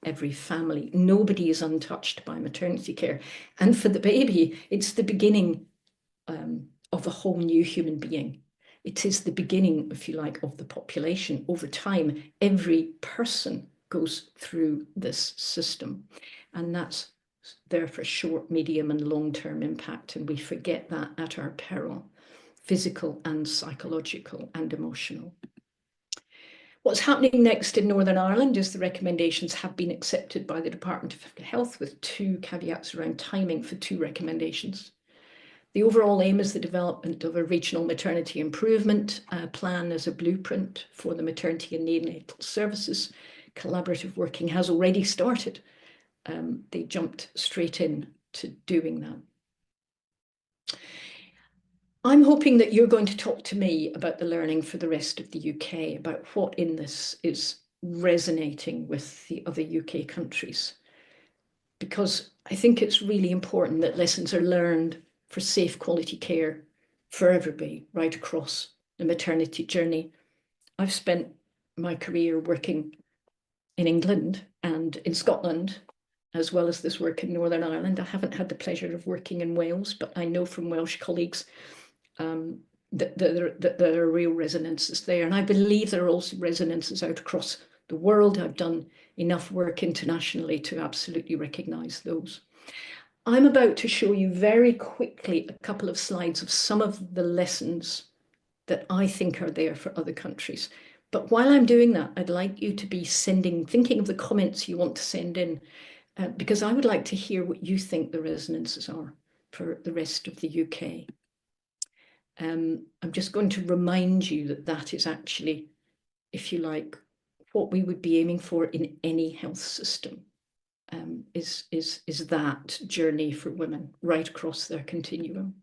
every family. Nobody is untouched by maternity care. And for the baby, it's the beginning of a whole new human being. It is the beginning, if you like, of the population. Over time, every person goes through this system. And that's there for short, medium, and long-term impact. And we forget that at our peril, physical and psychological and emotional. What's happening next in Northern Ireland is the recommendations have been accepted by the Department of Health, with 2 caveats around timing for 2 recommendations. The overall aim is the development of a regional maternity improvement plan as a blueprint for the maternity and neonatal services. Collaborative working has already started. They jumped straight in to doing that. I'm hoping that you're going to talk to me about the learning for the rest of the UK, about what in this is resonating with the other UK countries, because I think it's really important that lessons are learned for safe quality care for everybody right across the maternity journey. I've spent my career working in England and in Scotland, as well as this work in Northern Ireland. I haven't had the pleasure of working in Wales, but I know from Welsh colleagues that there are real resonances there. And I believe there are also resonances out across the world. I've done enough work internationally to absolutely recognise those. I'm about to show you very quickly a couple of slides of some of the lessons that I think are there for other countries. But while I'm doing that, I'd like you to be thinking of the comments you want to send in, because I would like to hear what you think the resonances are for the rest of the UK. I'm just going to remind you that that is actually, if you like, what we would be aiming for in any health system, is that journey for women right across their continuum.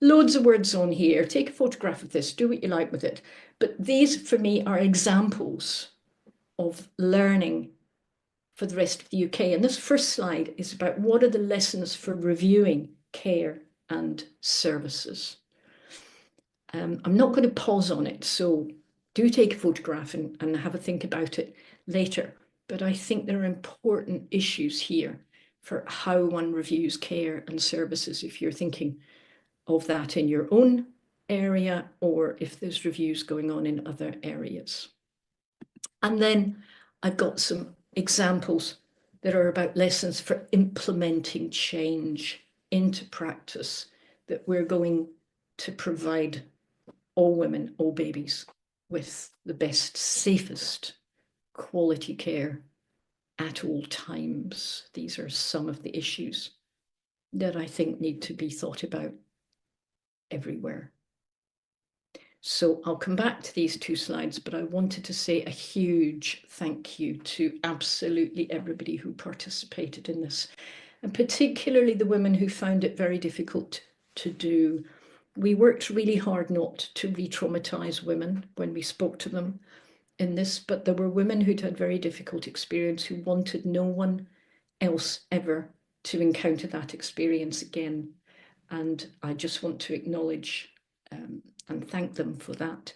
Loads of words on here. Take a photograph of this, do what you like with it. But these, for me, are examples of learning for the rest of the UK. And this first slide is about what are the lessons for reviewing care and services. I'm not going to pause on it, so do take a photograph and have a think about it later. But I think there are important issues here for how one reviews care and services if you're thinking of that in your own area or if there's reviews going on in other areas. And then I've got some examples that are about lessons for implementing change into practice that we're going to provide all women, all babies with the best, safest quality care at all times. These are some of the issues that I think need to be thought about everywhere. So I'll come back to these 2 slides, but I wanted to say a huge thank you to absolutely everybody who participated in this, and particularly the women who found it very difficult to do. We worked really hard not to re-traumatize women when we spoke to them in this, but there were women who'd had very difficult experience who wanted no one else ever to encounter that experience again. And I just want to acknowledge and thank them for that.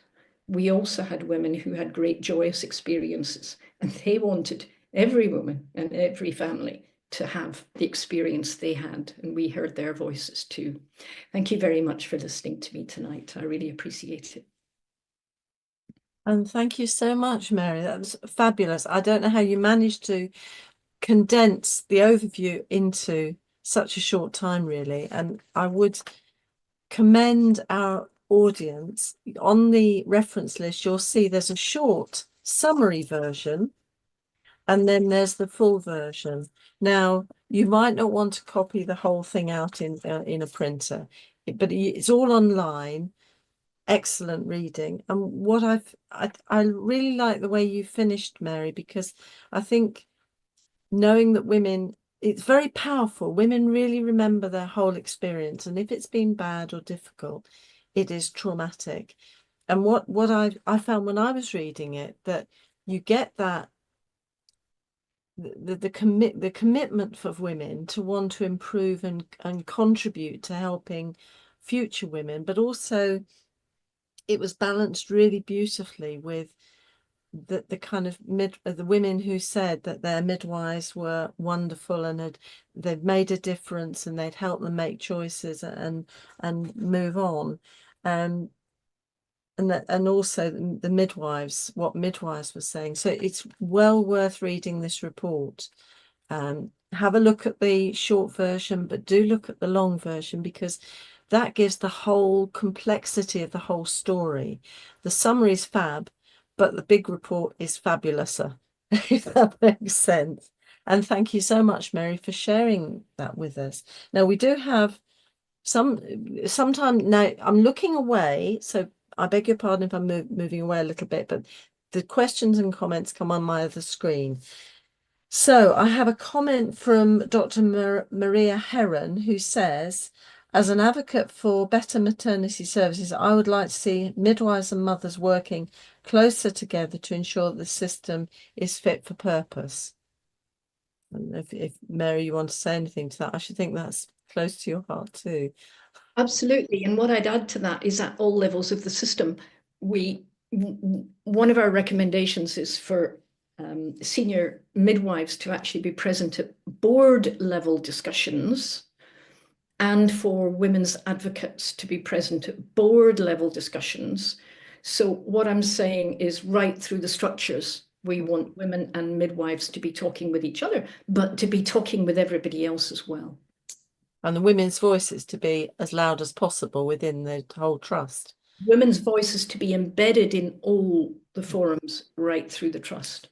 We also had women who had great joyous experiences, and they wanted every woman and every family to have the experience they had, and we heard their voices too. Thank you very much for listening to me tonight. I really appreciate it. And thank you so much, Mary. That was fabulous. I don't know how you managed to condense the overview into such a short time, really. And I would commend our audience, on the reference list, you'll see there's a short summary version, and then there's the full version. Now, you might not want to copy the whole thing out in a printer, but it's all online. Excellent reading. And what I really like the way you finished, Mary, because I think knowing that women, it's very powerful. Women really remember their whole experience, and if it's been bad or difficult, it is traumatic. And what I found when I was reading it, that you get that the commitment of women to want to improve and contribute to helping future women, but also it was balanced really beautifully with the kind of the women who said that their midwives were wonderful and they'd made a difference and they'd helped them make choices and move on, and also the midwives, what midwives were saying. So it's well worth reading this report. Have a look at the short version, but do look at the long version, because that gives the whole complexity of the whole story. The summary is fab, but the big report is fabulouser, if that makes sense. And thank you so much, Mary, for sharing that with us. Now, we do have sometime now. I'm looking away, so I beg your pardon if I'm moving away a little bit, but the questions and comments come on my other screen. So I have a comment from Dr. Maria Heron, who says, as an advocate for better maternity services, I would like to see midwives and mothers working closer together to ensure that the system is fit for purpose. And if Mary, you want to say anything to that, I should think that's close to your heart too. Absolutely. And what I'd add to that is at all levels of the system, one of our recommendations is for senior midwives to actually be present at board level discussions, and for women's advocates to be present at board level discussions. So what I'm saying is, right through the structures, we want women and midwives to be talking with each other, but to be talking with everybody else as well. And the women's voices to be as loud as possible within the whole trust. Women's voices to be embedded in all the forums right through the trust.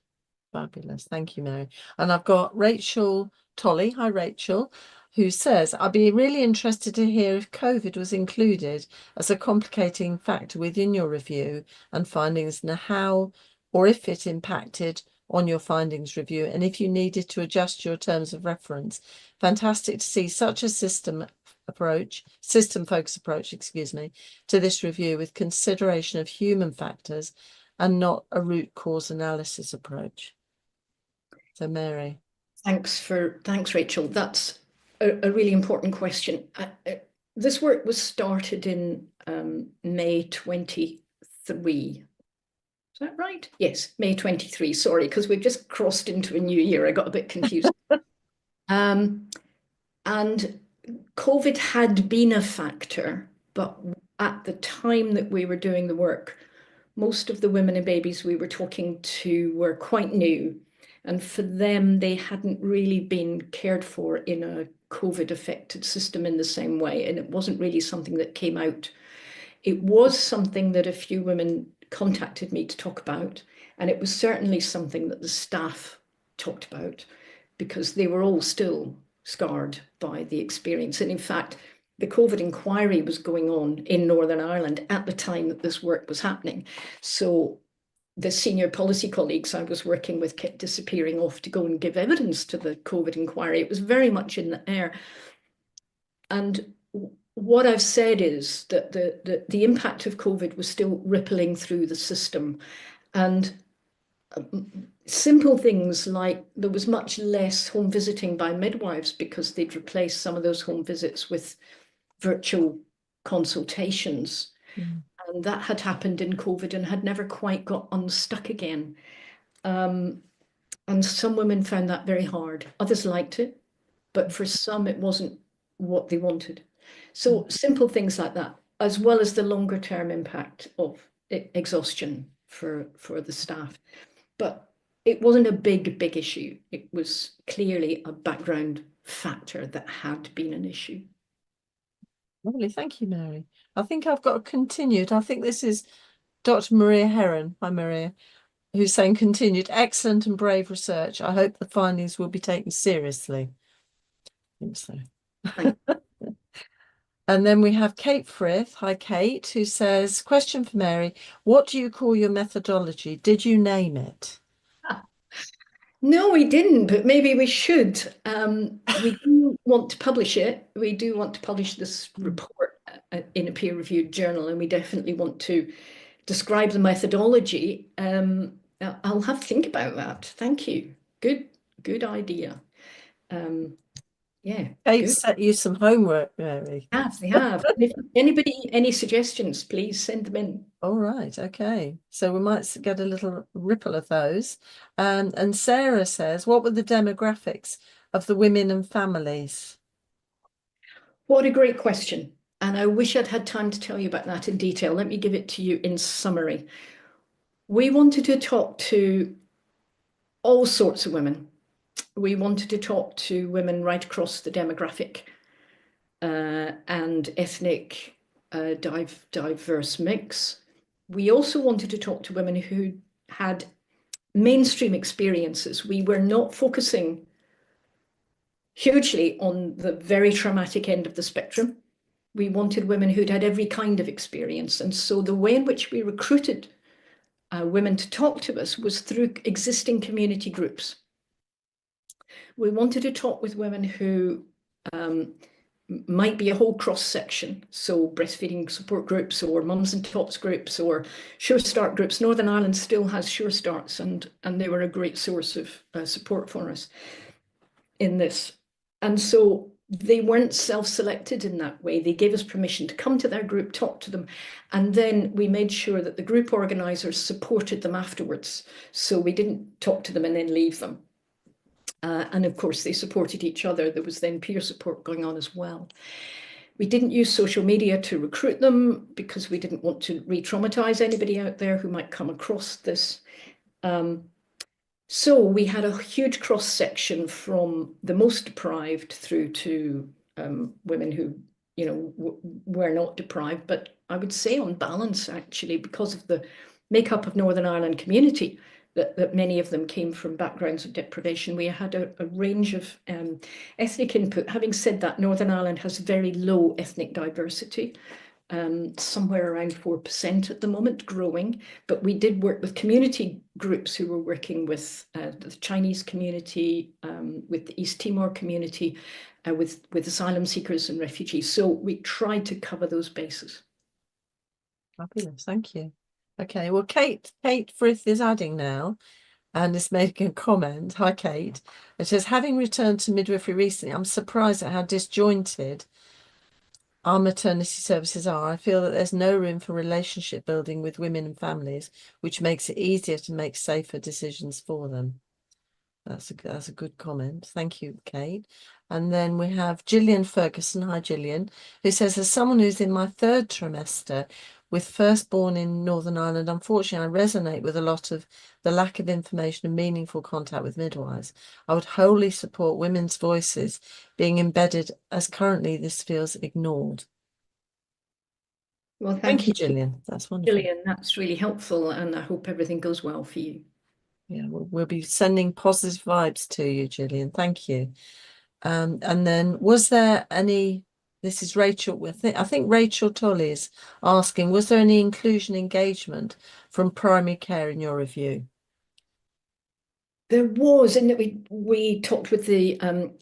Fabulous. Thank you, Mary. And I've got Rachel Tolley. Hi, Rachel, who says, I'd be really interested to hear if COVID was included as a complicating factor within your review and findings, and how or if it impacted on your findings review, and if you needed to adjust your terms of reference. Fantastic to see such a system focused approach, to this review, with consideration of human factors and not a root cause analysis approach. So Mary. Thanks, Rachel. That's a really important question. This work was started in May 23. Is that right? Yes, May 23. Sorry, because we've just crossed into a new year. I got a bit confused. And COVID had been a factor, but at the time that we were doing the work, most of the women and babies we were talking to were quite new. And for them, they hadn't really been cared for in a COVID-affected system in the same way. And it wasn't really something that came out. It was something that a few women contacted me to talk about. And it was certainly something that the staff talked about, because they were all still scarred by the experience. And in fact, the COVID inquiry was going on in Northern Ireland at the time that this work was happening. So the senior policy colleagues I was working with kept disappearing off to go and give evidence to the COVID inquiry. It was very much in the air. And what I've said is that the impact of COVID was still rippling through the system. And simple things like there was much less home visiting by midwives, because they'd replaced some of those home visits with virtual consultations. And that had happened in COVID and had never quite got unstuck again. And some women found that very hard. Others liked it, but for some it wasn't what they wanted. So simple things like that, as well as the longer term impact of exhaustion for the staff. But it wasn't a big issue. It was clearly a background factor that had been an issue. Lovely, thank you, Mary. I think I've got a continued. I think this is Dr. Maria Heron. Hi, Maria, who's saying continued excellent and brave research. I hope the findings will be taken seriously. I think so. Thank And then we have Kate Frith. Hi, Kate, who says, question for Mary, what do you call your methodology? Did you name it? No, we didn't, but maybe we should. We do want to publish it. We do want to publish this report in a peer-reviewed journal, and we definitely want to describe the methodology. I'll have to think about that. Thank you. Good idea. Yeah, Kate good. set you some homework, Mary. They have. And if anybody, any suggestions, please send them in. All right, okay. So we might get a little ripple of those. And Sarah says, what were the demographics of the women and families? What a great question. And I wish I'd had time to tell you about that in detail. Let me give it to you in summary. We wanted to talk to all sorts of women. We wanted to talk to women right across the demographic and ethnic diverse mix. We also wanted to talk to women who had mainstream experiences. We were not focusing hugely on the very traumatic end of the spectrum. We wanted women who'd had every kind of experience. And so the way in which we recruited women to talk to us was through existing community groups. We wanted to talk with women who might be a whole cross section, so breastfeeding support groups or mums and tots groups or Sure Start groups. Northern Ireland still has Sure Starts, and they were a great source of support for us in this. And so they weren't self-selected in that way. They gave us permission to come to their group, talk to them, and then we made sure that the group organisers supported them afterwards. So we didn't talk to them and then leave them. And of course, they supported each other. There was then peer support going on as well. We didn't use social media to recruit them because we didn't want to re-traumatize anybody out there who might come across this. So we had a huge cross section from the most deprived through to women who, you know, were not deprived. But I would say on balance, actually, because of the makeup of Northern Ireland community, that many of them came from backgrounds of deprivation. We had a range of ethnic input. Having said that, Northern Ireland has very low ethnic diversity, somewhere around 4% at the moment, growing. But we did work with community groups who were working with the Chinese community, with the East Timor community, with asylum seekers and refugees. So we tried to cover those bases. Fabulous, thank you. Okay, well, Kate Frith is adding now and is making a comment. Hi, Kate. It says, having returned to midwifery recently, I'm surprised at how disjointed our maternity services are. I feel that there's no room for relationship building with women and families, which makes it easier to make safer decisions for them. That's a good comment. Thank you, Kate. And then we have Gillian Ferguson. Hi, Gillian, who says, as someone who's in my third trimester with firstborn in Northern Ireland, unfortunately, I resonate with a lot of the lack of information and meaningful contact with midwives. I would wholly support women's voices being embedded, as currently this feels ignored. Well, thank you, Gillian. That's wonderful. Gillian, that's really helpful, and I hope everything goes well for you. Yeah, we'll be sending positive vibes to you, Gillian. Thank you. And then was there any, this is Rachel, I think Rachel Tully is asking, was there any inclusion engagement from primary care in your review? There was, in that we talked with the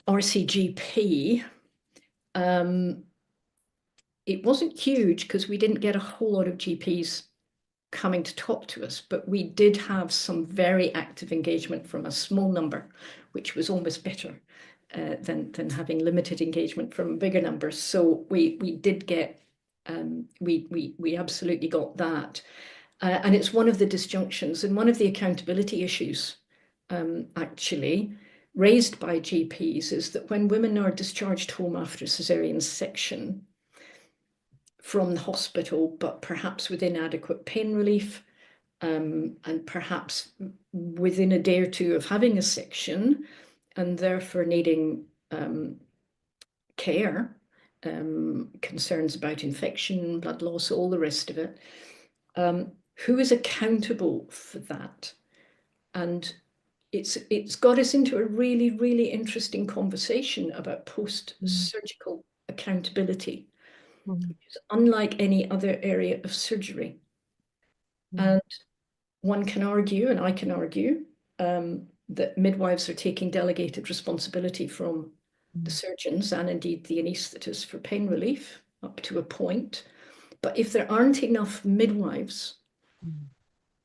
RCGP. It wasn't huge because we didn't get a whole lot of GPs coming to talk to us, but we did have some very active engagement from a small number, which was almost better than having limited engagement from bigger numbers. So we did get, we absolutely got that. And it's one of the disjunctions and one of the accountability issues actually raised by GPs is that when women are discharged home after cesarean section from the hospital, but perhaps with inadequate pain relief, and perhaps within a day or two of having a section, and therefore needing care, concerns about infection, blood loss, all the rest of it. Who is accountable for that? And it's got us into a really, really interesting conversation about post-surgical accountability, which is unlike any other area of surgery. And one can argue, and I can argue, that midwives are taking delegated responsibility from the surgeons and indeed the anaesthetists for pain relief up to a point. But if there aren't enough midwives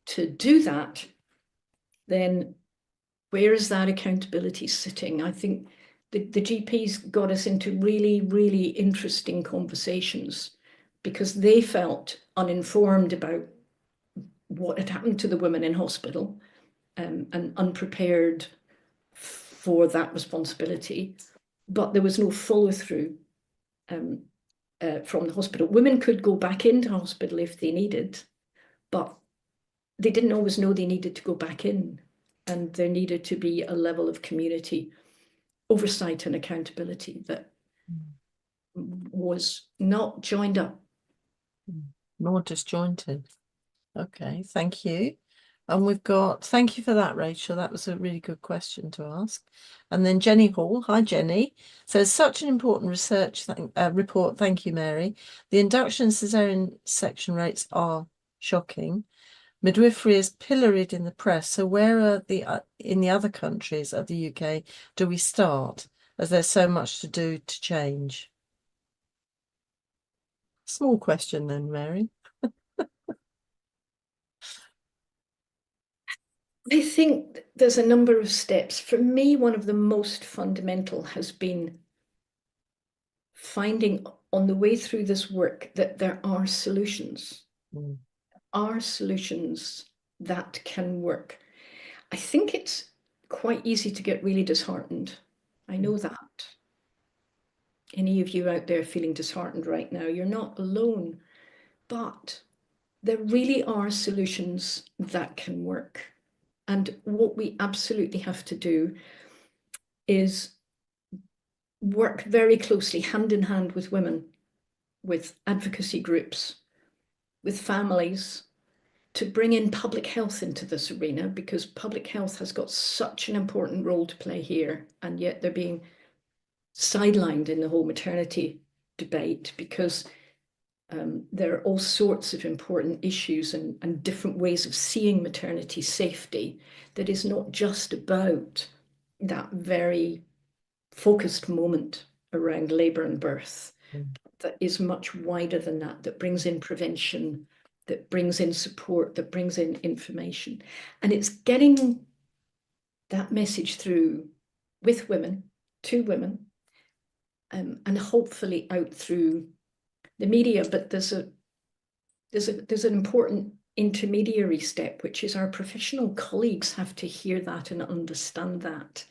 to do that, then where is that accountability sitting? I think the GPs got us into really, really interesting conversations because they felt uninformed about what had happened to the women in hospital, and unprepared for that responsibility. But there was no follow through from the hospital. Women could go back into hospital if they needed, but they didn't always know they needed to go back in. And there needed to be a level of community oversight and accountability that was not joined up. More disjointed. Okay, thank you. And we've got, thank you for that, Rachel. That was a really good question to ask. And then Jenny Hall, hi Jenny, says such an important research report. Thank you, Mary. The induction and cesarean section rates are shocking. Midwifery is pilloried in the press. So where are in the other countries of the UK do we start, as there's so much to do to change? Small question then, Mary. I think there's a number of steps. For me, one of the most fundamental has been finding on the way through this work that there are solutions. Are solutions that can work. I think it's quite easy to get really disheartened. I know that. Any of you out there feeling disheartened right now, you're not alone. But there really are solutions that can work. And what we absolutely have to do is work very closely, hand in hand with women, with advocacy groups, with families, to bring in public health into this arena, because public health has got such an important role to play here, and yet they're being sidelined in the whole maternity debate because there are all sorts of important issues and different ways of seeing maternity safety that is not just about that very focused moment around labour and birth, that is much wider than that, that brings in prevention, that brings in support, that brings in information. And it's getting that message through with women, to women, and hopefully out through the media. But there's an important intermediary step, which is our professional colleagues have to hear that and understand that.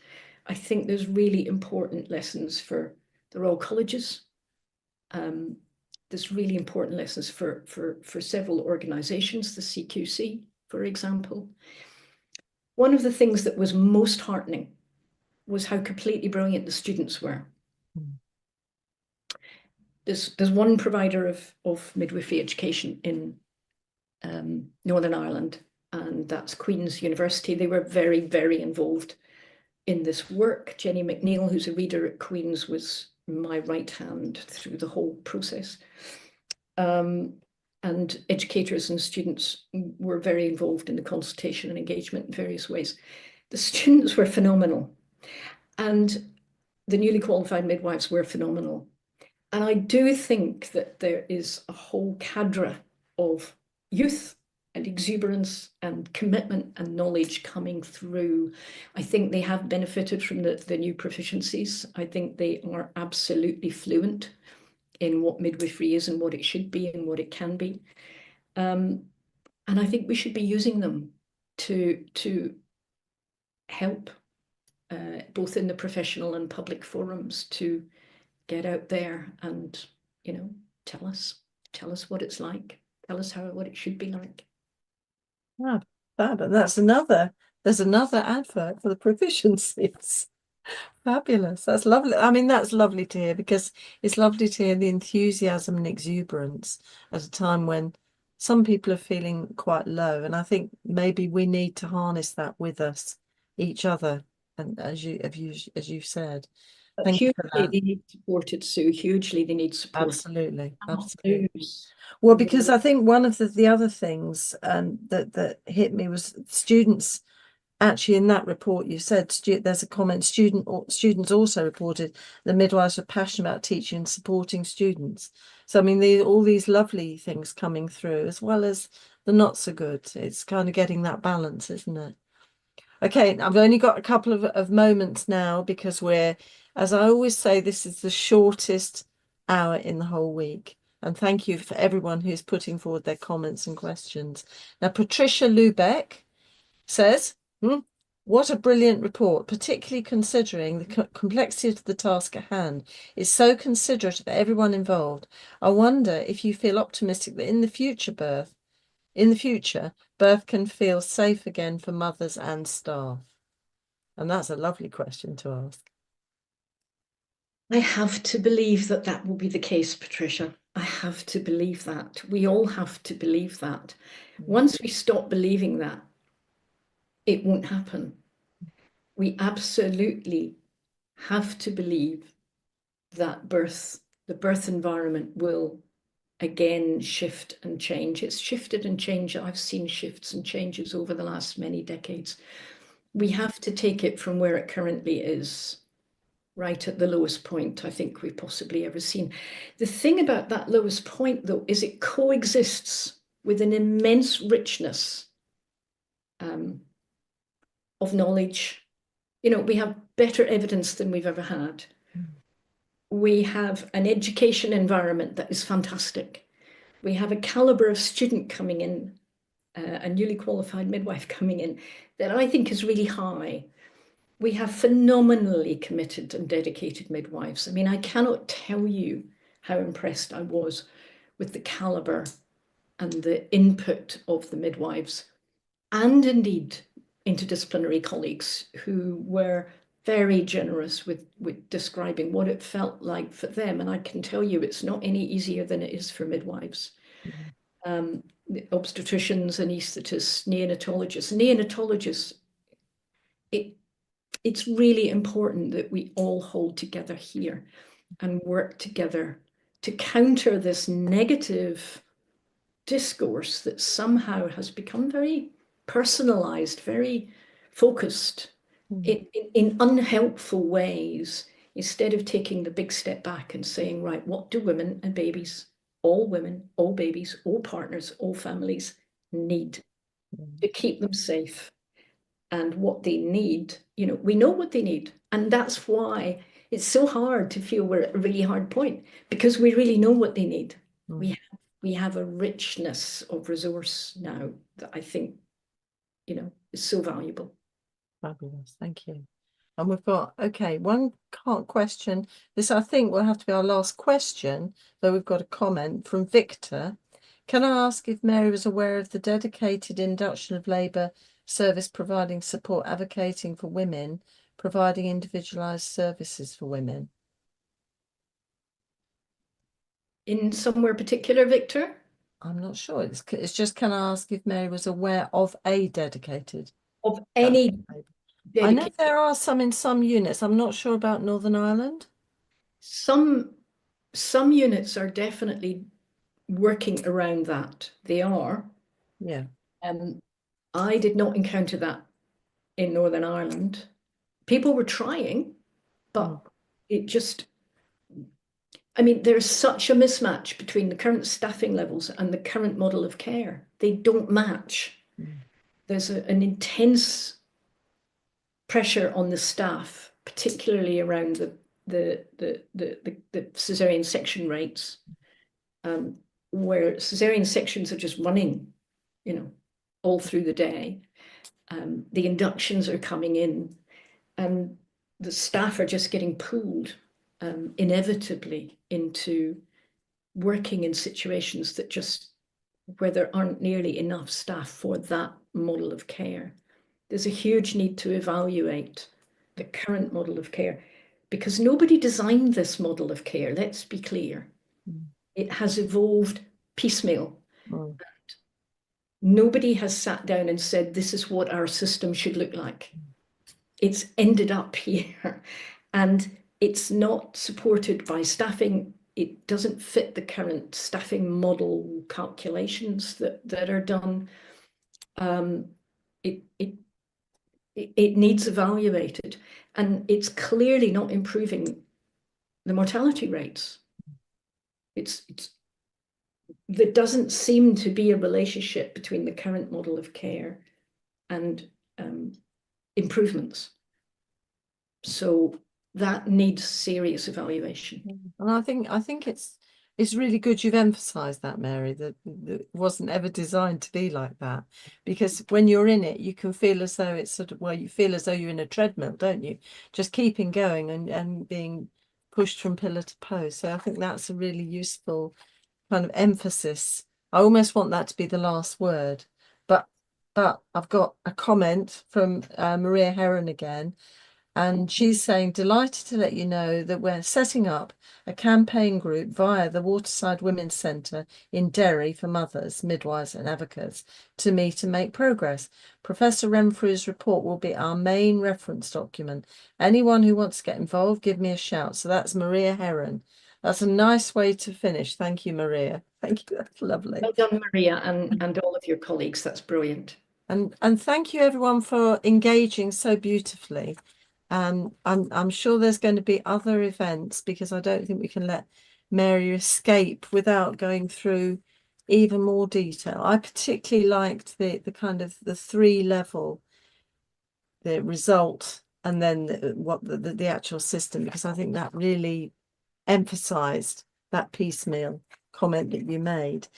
I think there's really important lessons for the Royal Colleges. There's really important lessons for several organisations, the CQC, for example. One of the things that was most heartening was how completely brilliant the students were. There's one provider of midwifery education in Northern Ireland, and that's Queen's University. They were very, very involved in this work. Jenny McNeil, who's a reader at Queen's, was my right hand through the whole process. And educators and students were very involved in the consultation and engagement in various ways. The students were phenomenal, and the newly qualified midwives were phenomenal. And I do think that there is a whole cadre of youth and exuberance and commitment and knowledge coming through. I think they have benefited from the new proficiencies. I think they are absolutely fluent in what midwifery is and what it should be and what it can be. And I think we should be using them to help both in the professional and public forums to get out there and, you know, tell us what it's like, tell us what it should be like. Ah, fab. And there's another advert for the proficiencies. Fabulous. That's lovely. I mean, that's lovely to hear, because it's lovely to hear the enthusiasm and exuberance at a time when some people are feeling quite low. And I think maybe we need to harness that with us, each other. And as you've said, But thank you for hugely that. they need supported, Sue. Hugely they need support. Absolutely. Cannot Absolutely. lose. Well, because I think one of the other things that hit me was students. Actually, in that report, you said there's a comment. Students also reported the midwives are passionate about teaching and supporting students. So I mean, all these lovely things coming through, as well as the not so good. It's kind of getting that balance, isn't it? Okay, I've only got a couple of moments now, because as I always say, this is the shortest hour in the whole week. And thank you for everyone who's putting forward their comments and questions. Now, Patricia Lubeck says, what a brilliant report, particularly considering the complexity of the task at hand. It's so considerate of everyone involved. I wonder if you feel optimistic that in the future, birth can feel safe again for mothers and staff. And that's a lovely question to ask. I have to believe that that will be the case, Patricia. I have to believe that. We all have to believe that. Once we stop believing that, it won't happen. We absolutely have to believe that the birth environment will again shift and change. It's shifted and changed. I've seen shifts and changes over the last many decades. We have to take it from where it currently is, right at the lowest point I think we've possibly ever seen. The thing about that lowest point, though, is it coexists with an immense richness of knowledge. You know, we have better evidence than we've ever had. We have an education environment that is fantastic. We have a caliber of student coming in, a newly qualified midwife coming in, that I think is really high. We have phenomenally committed and dedicated midwives. I mean, I cannot tell you how impressed I was with the caliber and the input of the midwives, and indeed interdisciplinary colleagues who were very generous with describing what it felt like for them. And I can tell you it's not any easier than it is for midwives. Obstetricians, anaesthetists, neonatologists, it's really important that we all hold together here and work together to counter this negative discourse that somehow has become very personalized, very focused in unhelpful ways, instead of taking the big step back and saying, right, what do women and babies, all women, all babies, all partners, all families need to keep them safe? And what they need, you know, we know what they need. And that's why it's so hard to feel we're at a really hard point, because we really know what they need. We have a richness of resource now that I think, you know, is so valuable. Fabulous, thank you. And we've got, okay, one question. This, I think, will have to be our last question, though we've got a comment from Victor. Can I ask if Mary was aware of the dedicated induction of labour service providing support, advocating for women, providing individualised services for women? In somewhere particular, Victor? I'm not sure. It's just, can I ask if Mary was aware of a dedicated? Of any I know dedicated. there are some in some units. I'm not sure about Northern Ireland. Some units are definitely working around that. They are. Yeah. I did not encounter that in Northern Ireland. People were trying, but it just, I mean, there's such a mismatch between the current staffing levels and the current model of care. They don't match. There's an intense pressure on the staff, particularly around the cesarean section rates, where cesarean sections are just running, you know, all through the day. The inductions are coming in, and the staff are just getting pulled inevitably into working in situations that just, where there aren't nearly enough staff for that model of care. There's a huge need to evaluate the current model of care, because nobody designed this model of care, let's be clear. It has evolved piecemeal. Nobody has sat down and said, this is what our system should look like. It's ended up here, and it's not supported by staffing. It doesn't fit the current staffing model calculations that are done. It needs evaluated, and it's clearly not improving the mortality rates. There doesn't seem to be a relationship between the current model of care and improvements. So that needs serious evaluation. And I think it's really good you've emphasised that, Mary, that it wasn't ever designed to be like that. Because when you're in it, you can feel as though it's sort of, well, you feel as though you're in a treadmill, don't you? Just keeping going and being pushed from pillar to post. So I think that's a really useful kind of emphasis. I almost want that to be the last word. But I've got a comment from Maria Heron again. And she's saying, delighted to let you know that we're setting up a campaign group via the Waterside Women's Centre in Derry for mothers, midwives and advocates to meet and make progress. Professor Renfrew's report will be our main reference document. Anyone who wants to get involved, give me a shout. So that's Maria Heron. That's a nice way to finish. Thank you, Maria. Thank you. That's lovely. Well done, Maria, and all of your colleagues. That's brilliant. And thank you, everyone, for engaging so beautifully. I'm sure there's going to be other events, because I don't think we can let Mary escape without going through even more detail. I particularly liked the kind of the 3-level, the result, and then the actual system, because I think that really emphasized that piecemeal comment that you made.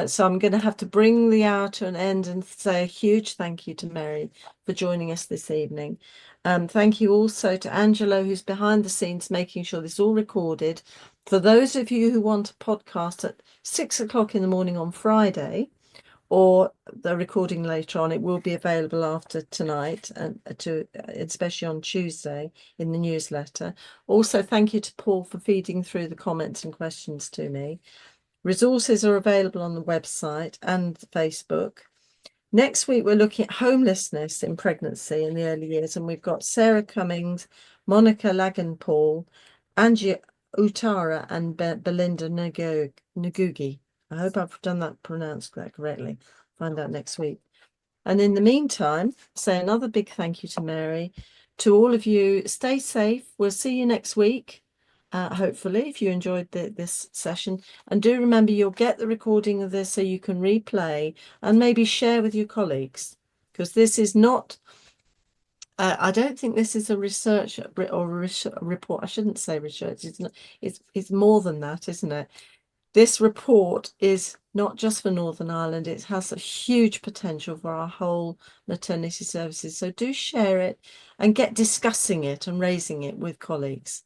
So I'm going to have to bring the hour to an end and say a huge thank you to Mary for joining us this evening. Thank you also to Angelo, who's behind the scenes making sure this is all recorded. For those of you who want a podcast at 6 o'clock in the morning on Friday, or the recording later on, it will be available after tonight, and especially on Tuesday in the newsletter. Also, thank you to Paul for feeding through the comments and questions to me. Resources are available on the website and Facebook. Next week, we're looking at homelessness in pregnancy in the early years, and we've got Sarah Cummings, Monica Lagan-Paul, Angie Utara, and Belinda Ngugi. I hope I've pronounced that correctly. Find out next week. And in the meantime, say another big thank you to Mary. To all of you, stay safe. We'll see you next week, hopefully, if you enjoyed this session. And do remember, you'll get the recording of this so you can replay and maybe share with your colleagues, because this is not, I don't think this is a research or a report. I shouldn't say research. It's more than that, isn't it? This report is not just for Northern Ireland, it has a huge potential for our whole maternity services. So do share it and get discussing it and raising it with colleagues.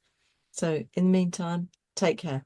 So in the meantime, take care.